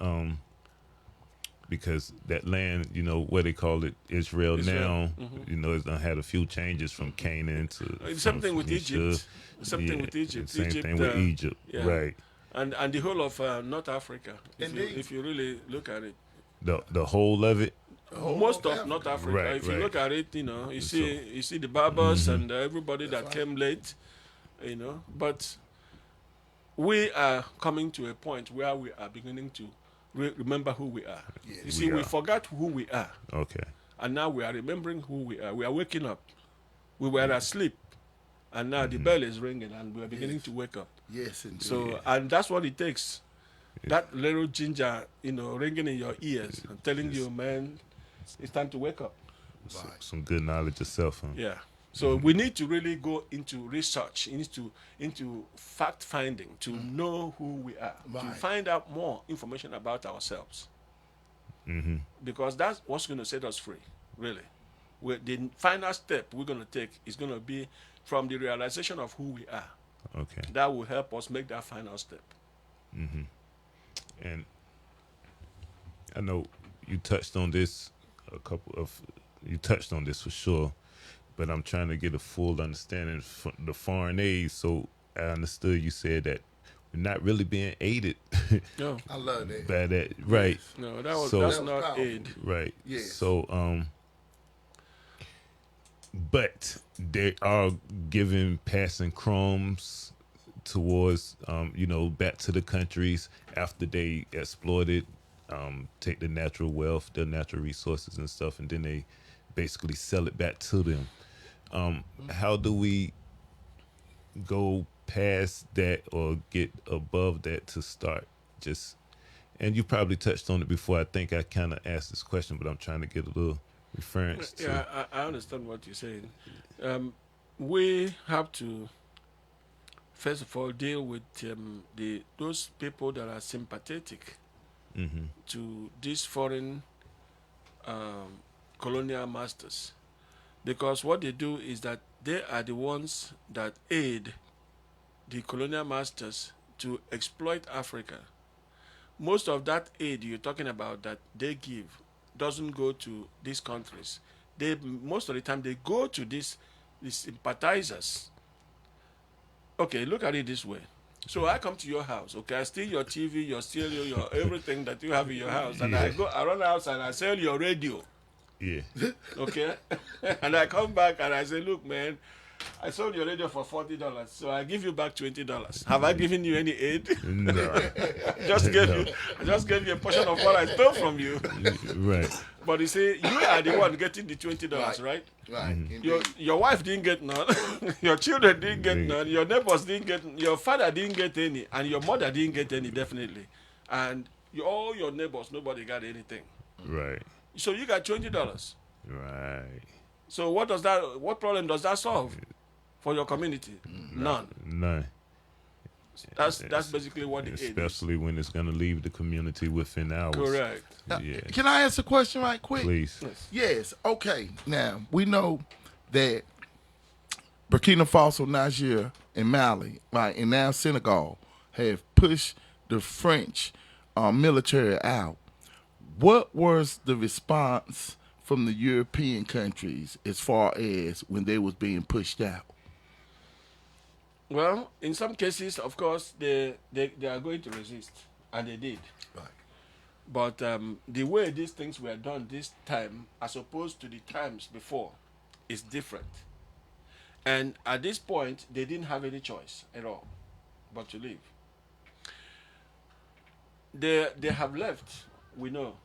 because that land, where they call it Israel Israel. now, it's done had a few changes from Canaan to It's something with Phoenicia. Egypt. Something with Egypt. Same Egypt, thing with Egypt. yeah. Right. And the whole of North Africa. Indeed. If you really look at it, The whole of it. most of North Africa. Right, if you right. look at it, you see the Berbers and everybody that came late, But we are coming to a point where we are beginning to remember who we are. Yes. You see, We we are. forgot who we are, Okay. and now we are remembering who we are. We are waking up. We were asleep, and now the bell is ringing, and we are beginning to wake up. Yes, indeed. So, and that's what it takes. That little ginger, ringing in your ears and telling you, man, it's time to wake up. Some good knowledge of self. Huh? Yeah. So we need to really go into research, into fact finding to know who we are, to Right. find out more information about ourselves. Because that's what's going to set us free, really. The final step we're going to take is going to be from the realization of who we are. Okay. That will help us make that final step. And I know you touched on this you touched on this for sure, but I'm trying to get a full understanding of the foreign aid. So I understood you said that we're not really being aided No, I love that. by that, right? no, So- that's That was not powerful. aid. Right. Yes. So but they are giving passing crumbs towards back to the countries after they exploited, take the natural wealth, their natural resources and stuff, and then they basically sell it back to them. How do we go past that or get above that to start just, and you probably touched on it before, I think I kind of asked this question, but I'm trying to get a little reference to. Yeah, I understand what you're saying. We have to first of all deal with those people that are sympathetic to these foreign colonial masters, because what they do is that they are the ones that aid the colonial masters to exploit Africa. Most of that aid you're talking about that they give doesn't go to these countries. They most of the time they go to these sympathizers. Okay, look at it this way. So I come to your house, okay, I steal your TV, your stereo, your everything that you have in your house, and I run outside and I sell your radio. Yeah. Okay? And I come back and I say, look, man, I sold your radio for $40, so I give you back $20. Have I given you any aid? No. just gave you a portion of what I stole from you. Right. But you see, you are the one getting the $20, right? Right. Indeed. Your wife didn't get none. Your children didn't get none. Your neighbors didn't get. Your father didn't get any, and your mother didn't get any, definitely. And all your neighbors, nobody got anything. Right. So you got $20. Right. So what problem does that solve for your community? None. None. That's basically what it is. Especially when it's going to leave the community within hours. Correct. Yeah. Can I ask a question right quick? Please. Yes. Okay. Now we know that Burkina Faso, Niger, and Mali, right, and now Senegal have pushed the French military out. What was the response from the European countries as far as when they was being pushed out? Well, in some cases, of course, they are going to resist, and they did. Right. But the way these things were done this time, as opposed to the times before, is different. And at this point, they didn't have any choice at all but to leave. They have left, we know.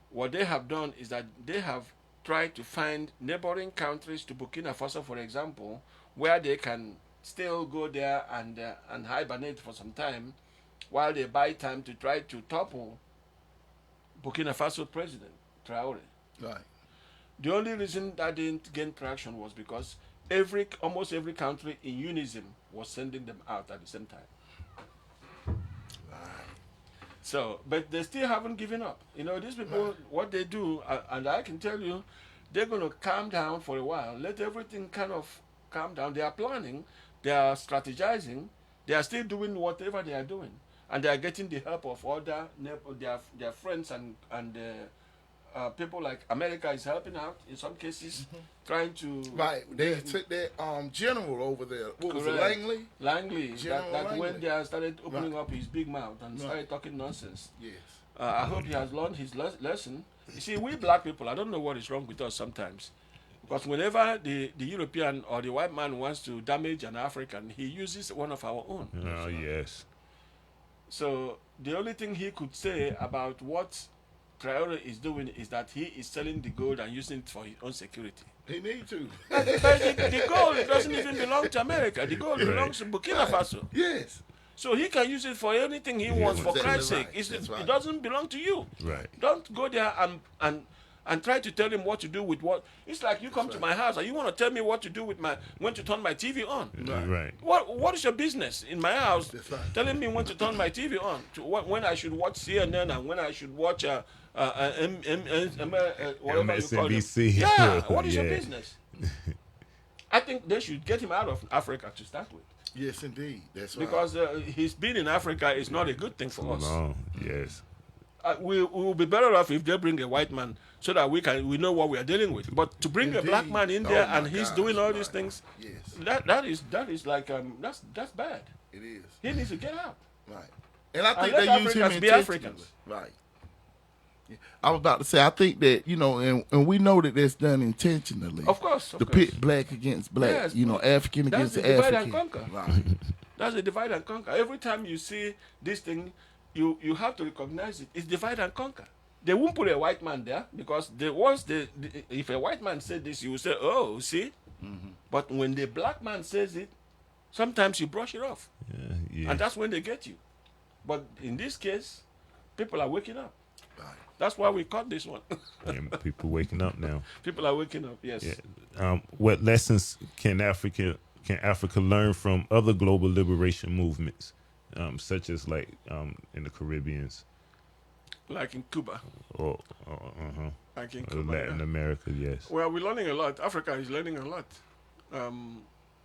What they have done is that they have tried to find neighboring countries to Burkina Faso, for example, where they can still go there and hibernate for some time while they buy time to try to topple Burkina Faso president, Traore. Right. The only reason that didn't gain traction was because almost every country in unison was sending them out at the same time. So, but they still haven't given up. You know, these people, what they do, and I can tell you, they're going to calm down for a while, let everything kind of calm down. They are planning, they are strategizing, they are still doing whatever they are doing, and they are getting the help of other their friends and people like America is helping out in some cases, trying to Right. They took that general over there. What was it, Correct. Langley? Langley, General that Langley. when they started opening up his big mouth and started talking nonsense. Yes. I hope he has learned his lesson. You see, we black people, I don't know what is wrong with us sometimes. Because whenever the European or the white man wants to damage an African, he uses one of our own. Oh, yes. So the only thing he could say about what Traore is doing is that he is selling the gold and using it for his own security. He need to. But the gold doesn't even belong to America. The gold belongs to Burkina Faso. Yes. So he can use it for anything he wants, for Exactly Christ's right. sake. That's right. It doesn't belong to you. Right. Don't go there and try to tell him what to do with what. It's like you come to my house and you want to tell me what to do with when to turn my TV on. Right. What is your business in my house That's right. telling me when to turn my TV on, when I should watch CNN and when I should watch whatever you call them. MSNBC. Yeah, what is your Yeah. business? I think they should get him out of Africa to start with, Yes, indeed. That's right. because his being in Africa is not a good thing for us. No, yes. We will be better off if they bring a white man so that we know what we are dealing with. But to bring a black Indeed. man in Oh there my and he's gosh, doing all right. these things, Yes, that is like that's bad. it is. He needs to get out. Right. And I think let they use him Africans be intentionally. Africans. Right. Yeah. I was about to say, I think that, and we know that that's done intentionally. Of course. To pit black against black, Yes, African that's against the divide African. and conquer. Right. That's a divide and conquer. Every time you see this thing, you have to recognize it. It's divide and conquer. They won't put a white man there because if a white man said this, you will say, "Oh, see." Mm-hmm. But when the black man says it, sometimes you brush it off, Yeah. and that's when they get you. But in this case, people are waking up. Right. That's why we caught this one. And people waking up now. People are waking up. Yes. Yeah. What lessons can Africa learn from other global liberation movements, such as like in the Caribbeans Like in Cuba. or Like in Cuba. Latin yeah. America? Yes. Well, we're learning a lot. Africa is learning a lot.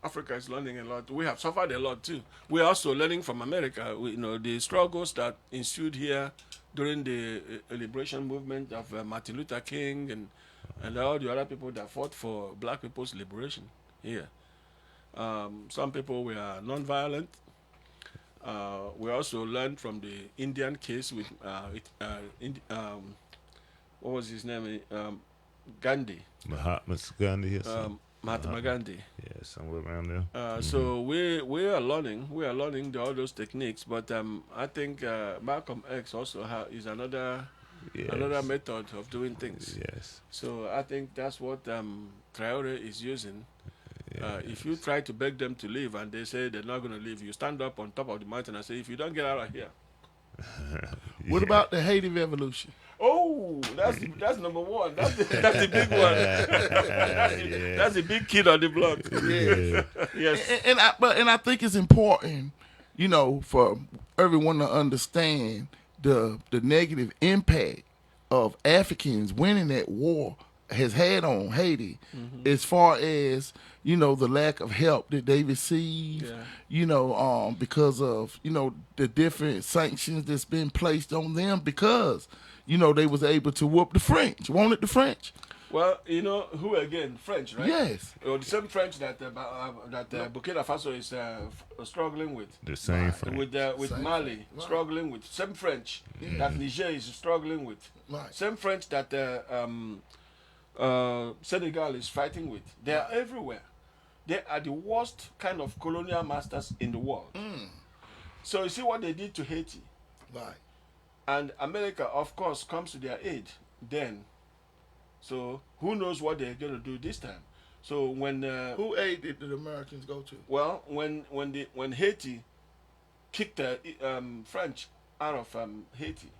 Africa is learning a lot. We have suffered a lot too. We're also learning from America. The struggles that ensued here during the liberation movement of Martin Luther King and all the other people that fought for black people's liberation here. Some people were non-violent. We also learned from the Indian case with what was his name? Gandhi. Mahatma Gandhi or something. Mahatma Gandhi. Yeah, somewhere around there. So we are learning all those techniques. But I think Malcolm X also is another method of doing things. Yes. So I think that's what Traore is using. If you try to beg them to leave and they say they're not going to leave, you stand up on top of the mountain and say, "If you don't get out of here." What about the Haiti Revolution? Oh, that's number one. That's the big one. That's the big kid on the block. Yeah. Yes. And I think it's important, for everyone to understand the negative impact of Africans winning that war has had on Haiti, as far as the lack of help that they receive, because of the different sanctions that's been placed on them because they was able to whoop the French. Wanted the French? Well, who again? French, right? Yes. Or the same French that Burkina Faso is struggling with. The same French. With Same Mali French. Right. struggling with. Same French that Niger is struggling with. Right. Same French that Senegal is fighting with. They are everywhere. They are the worst kind of colonial masters in the world. So you see what they did to Haiti. Right. And America, of course, comes to their aid then. So who knows what they're going to do this time? So when Who aid did the Americans go to? well, when Haiti kicked the French out of Haiti,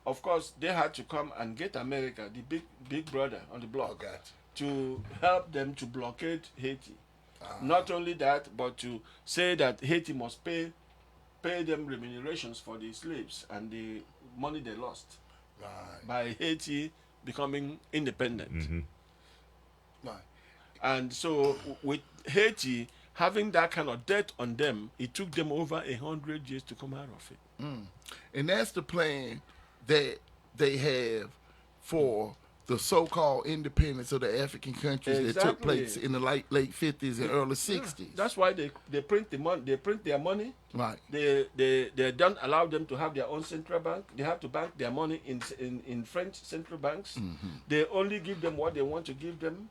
of course they had to come and get America, the big brother on the block, got to help them to blockade Haiti. Not only that, but to say that Haiti must pay them remunerations for the slaves and the money they lost Right. by Haiti becoming independent. Right. And so with Haiti having that kind of debt on them, it took them over 100 years to come out of it. And that's the plan that they have for the so-called independence of the African countries that took Exactly. place in the late 50s and early 60s. That's why they print the money. They print their money. Right. They don't allow them to have their own central bank. They have to bank their money in French central banks. They only give them what they want to give them.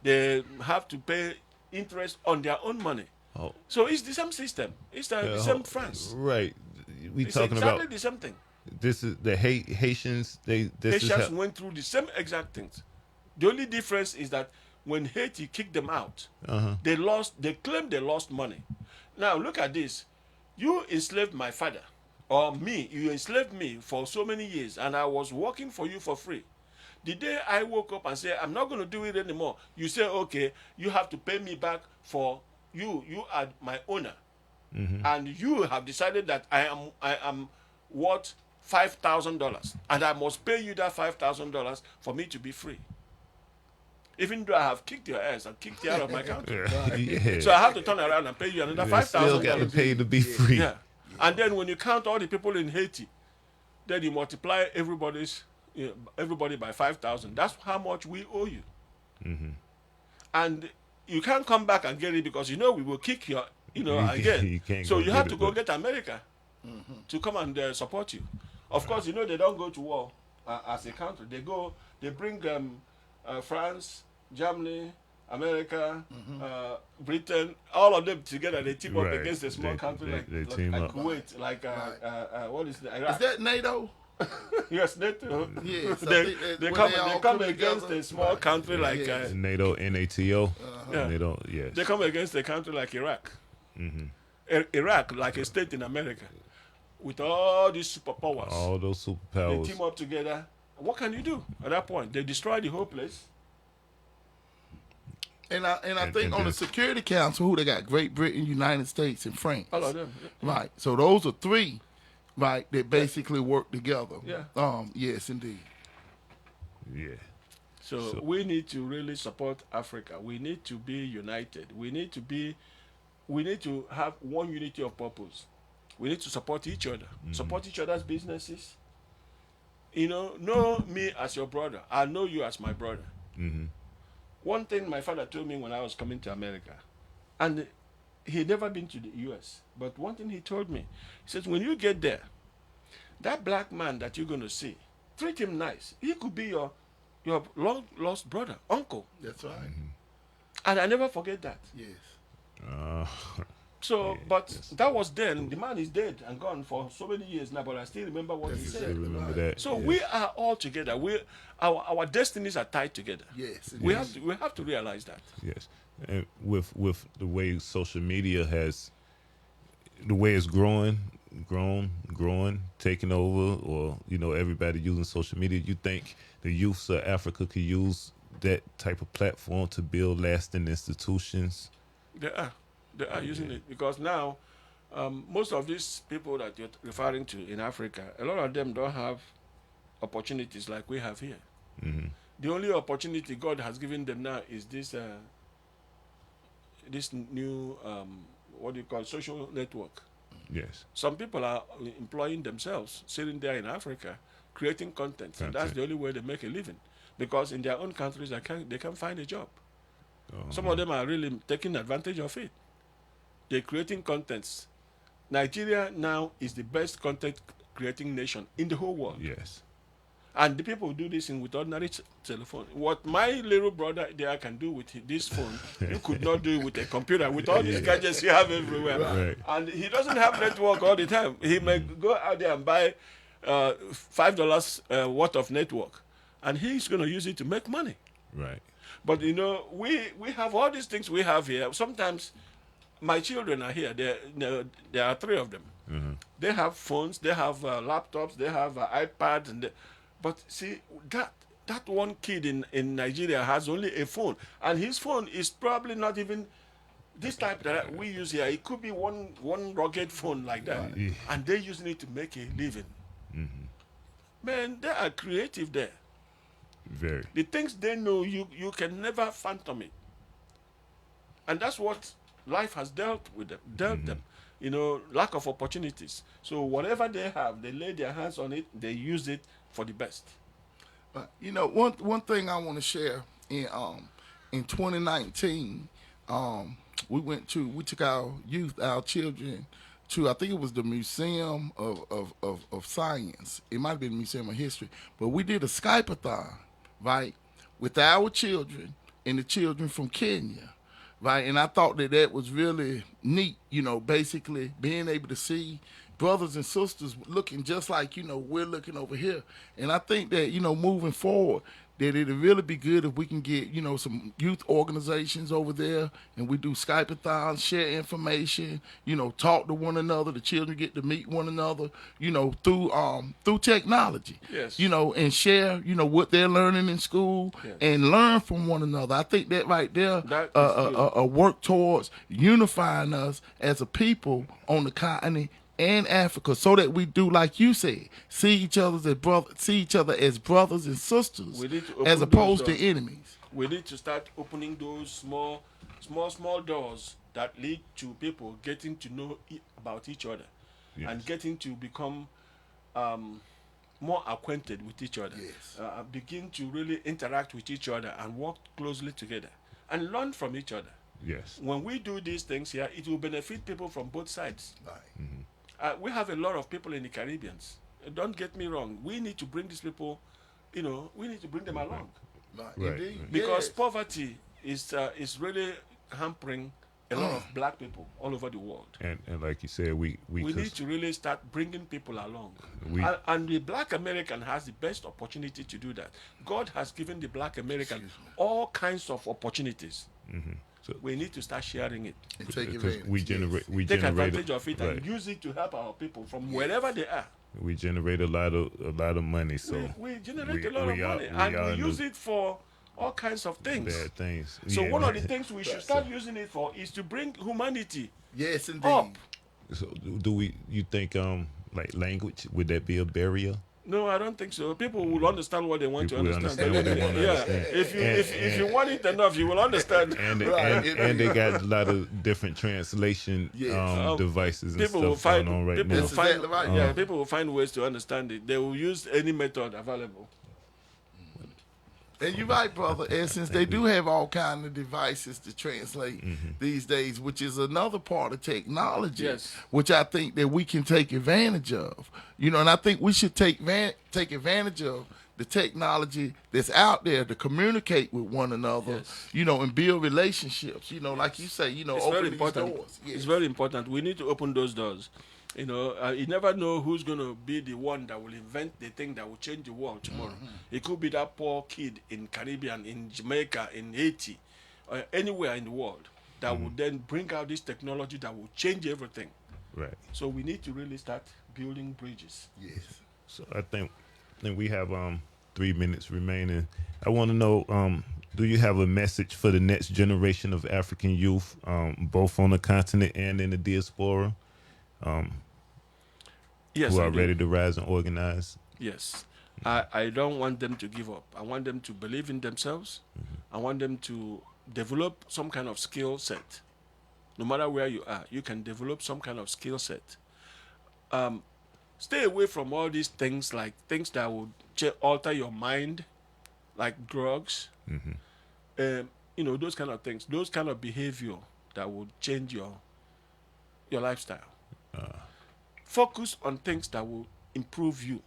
They have to pay interest on their own money. Oh. So it's the same system. It's the same France. Right. We It's talking exactly about the same thing. this is the Haitians. This Haitians is went through the same exact things. The only difference is that when Haiti kicked them out, they claimed they lost money. Now look at this. You enslaved my father, or me, you enslaved me for so many years, and I was working for you for free. The day I woke up and said, I'm not going to do it anymore, you say, okay, you have to pay me back for you. You are my owner. And you have decided that I am worth $5,000. And I must pay you that $5,000 for me to be free. Even though I have kicked your ass and kicked you out of my country. Yeah. So I have to turn around and pay you another You still got to $5,000. pay to be free. Yeah. And then when you count all the people in Haiti, then you multiply everybody by 5,000. That's how much we owe you. And you can't come back and get it because we will kick your, again. You can't So go you get have it, to go but- get America to come and support you. Of course, they don't go to war as a country. They bring France, Germany, America, Britain, all of them together. They team up Right. against a small country they like team up. Kuwait, like what is it? Iraq? Is that NATO? Yes, NATO. Yes, I They, think that they when come, they all they come come against together. a small country like Yes. NATO, NATO. Yeah. They don't. Yes. they come against a country like Iraq. Iraq, like a state in America, with all these superpowers. All those They superpowers. team up together. What can you do at that point? They destroy the whole place. And I And- think and on the then- Security Council, who they got? Great Britain, United States, and France. All of them. Right. So those are three, right, that basically work together. Yeah. Yes, indeed. Yeah. So we need to really support Africa. We need to be united. We need to have one unity of purpose. We need to support each other. Support each other's businesses. Know me as your brother. I know you as my brother. One thing my father told me when I was coming to America, and he had never been to the US, but one thing he told me, he says, when you get there, that black man that you're going to see, treat him nice. He could be your long lost brother, uncle. That's right. And I never forget that. Yes. So, but that was then. The man is dead and gone for so many years now, but I still remember what he I said. remember that. So yes. we are all together. Our destinies are tied together. Yes. We have to realize that. Yes, and with the way social media has, the way it's grown, taking over, or everybody using social media. You think the youths of Africa could use that type of platform to build lasting institutions? They are using it because now most of these people that you're referring to in Africa, a lot of them don't have opportunities like we have here. The only opportunity God has given them now is this new what do you call it, social network. Yes. Some people are employing themselves, sitting there in Africa, creating content, and that's the only way they make a living. Because in their own countries, they can't find a job. Some of them are really taking advantage of it. They're creating contents. Nigeria now is the best content creating nation in the whole world. Yes. And the people who do this with ordinary telephone. What my little brother there can do with this phone, you could not do with a computer, with all these gadgets you have everywhere. Right. And he doesn't have network all the time. He may go out there and buy $5 worth of network. And he's going to use it to make money. Right. But, we have all these things we have here. Sometimes my children are here. There are three of them. They have phones, they have laptops, they have iPads. But see, that one kid in Nigeria has only a phone. And his phone is probably not even this type that we use here. It could be one rugged phone like that. Yeah. And they're using it to make a living. Man, they are creative there. Very. The things they know, you can never phantom it. And that's what life has dealt them. Lack of opportunities. So whatever they have, they lay their hands on it, they use it for the best. One thing I want to share in 2019, we took our youth, our children, to, I think it was the Museum of Science. It might have been the Museum of History, but we did a Skype-a-thon, right, with our children and the children from Kenya, right? And I thought that was really neat, basically being able to see brothers and sisters looking just like, we're looking over here. And I think that, moving forward, that it'd really be good if we can get, some youth organizations over there and we do Skype-a-thons, share information, talk to one another. The children get to meet one another, through technology. Yes. And share, what they're learning in school Yes. and learn from one another. I think that right there That is work towards unifying us as a people on the continent and Africa, so that we do, like you said, see each other as brothers and sisters, We need to open as opposed those to doors. enemies. We need to start opening those small doors that lead to people getting to know about each other, Yes. and getting to become more acquainted with each other. Yes. Begin to really interact with each other and work closely together and learn from each other. Yes. When we do these things here, it will benefit people from both sides. Right. We have a lot of people in the Caribbean. Don't get me wrong. We need to bring these people, we need to bring them along. Right. Right. Indeed. Because Yes. poverty is really hampering a lot of black people all over the world. And like you said, we We need to really start bringing people along. And the black American has the best opportunity to do that. God has given the black American all kinds of opportunities. So, We need to start sharing it. And take because advantage. we yes. generate we Take generate advantage of it right. and use it to help our people from wherever they are. We generate a lot of money. So We generate we- a lot of we are- money, we and are we in use the it for all kinds of things. bad things. So Yeah, one of man. the things we should start using it for is to bring humanity Yes, indeed. up. So you think like language, would that be a barrier? No, I don't think so. People will understand what they want People to will understand. understand what they want to Yeah, understand. if you want it enough, you will understand. And they, Right. and they got a lot of different translation Yes. devices and People will stuff find going on right people now. will That's find exactly right. yeah, people will find ways to understand it. They will use any method available. And you're right, brother. And since they do have all kind of devices to translate these days, which is another part of technology, Yes. which I think that we can take advantage of. And I think we should take advantage of the technology that's out there to communicate with one another, Yes. and build relationships. Like you say, It's open very these important. doors. Yes. It's very important. We need to open those doors. You never know who's going to be the one that will invent the thing that will change the world tomorrow. It could be that poor kid in Caribbean, in Jamaica, in Haiti, or anywhere in the world that will then bring out this technology that will change everything. Right. So we need to really start building bridges. Yes. So I think we have 3 minutes remaining. I want to know, do you have a message for the next generation of African youth, both on the continent and in the diaspora, Yes, who I are do. ready to rise and organize? Yes. I don't want them to give up. I want them to believe in themselves. I want them to develop some kind of skill set. No matter where you are, you can develop some kind of skill set. Stay away from all these things, like things that would alter your mind, like drugs. Those kind of things. Those kind of behavior that would change your lifestyle. Focus on things that will improve you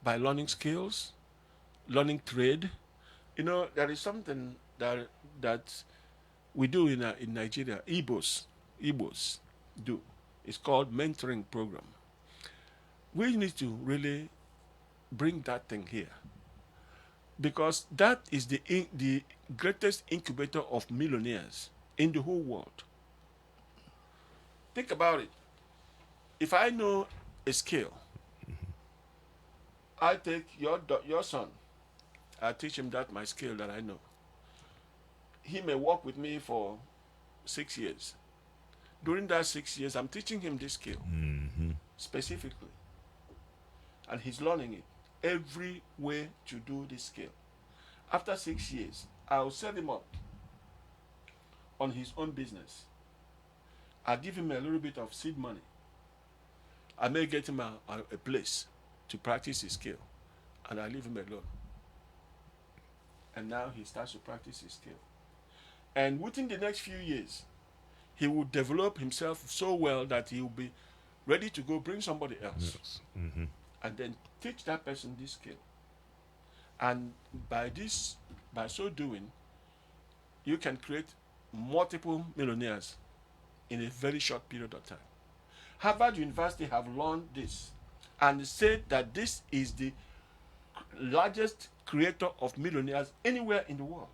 by learning skills, learning trade. There is something that we do in Nigeria. Igbos do. It's called mentoring program. We need to really bring that thing here, because that is the greatest incubator of millionaires in the whole world. Think about it. If I know a skill, I take your son, I teach him my skill that I know. He may work with me for 6 years. During that 6 years, I'm teaching him this skill specifically, and he's learning it every way to do this skill. After 6 years, I'll set him up on his own business. I'll give him a little bit of seed money. I may get him a place to practice his skill, and I leave him alone. And now he starts to practice his skill. And within the next few years, he will develop himself so well that he will be ready to go bring somebody else. Yes. Mm-hmm. And then teach that person this skill. And by so doing, you can create multiple millionaires in a very short period of time. Harvard University have learned this and said that this is the largest creator of millionaires anywhere in the world.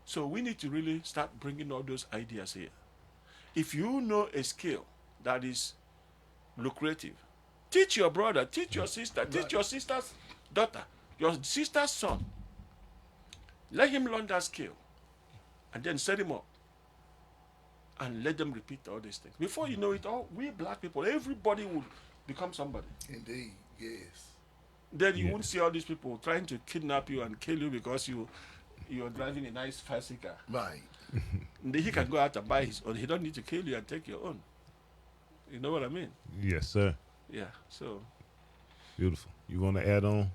So we need to really start bringing all those ideas here. If you know a skill that is lucrative, teach your brother, teach your sister, teach your sister's daughter, your sister's son. Let him learn that skill and then set him up and let them repeat all these things. Before you know it, all we black people, everybody will become somebody. Indeed, yes. Then you won't see all these people trying to kidnap you and kill you because you're driving a nice fancy car. Right. And then he can go out and buy his own. He don't need to kill you and take your own. You know what I mean? Yes, sir. Yeah. So Beautiful. You want to add on?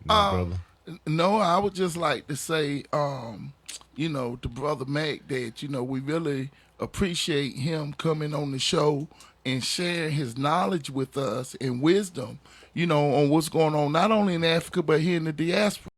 No, brother. No, I would just like to say, to Brother Mac that, we really appreciate him coming on the show and sharing his knowledge with us and wisdom, on what's going on, not only in Africa, but here in the diaspora.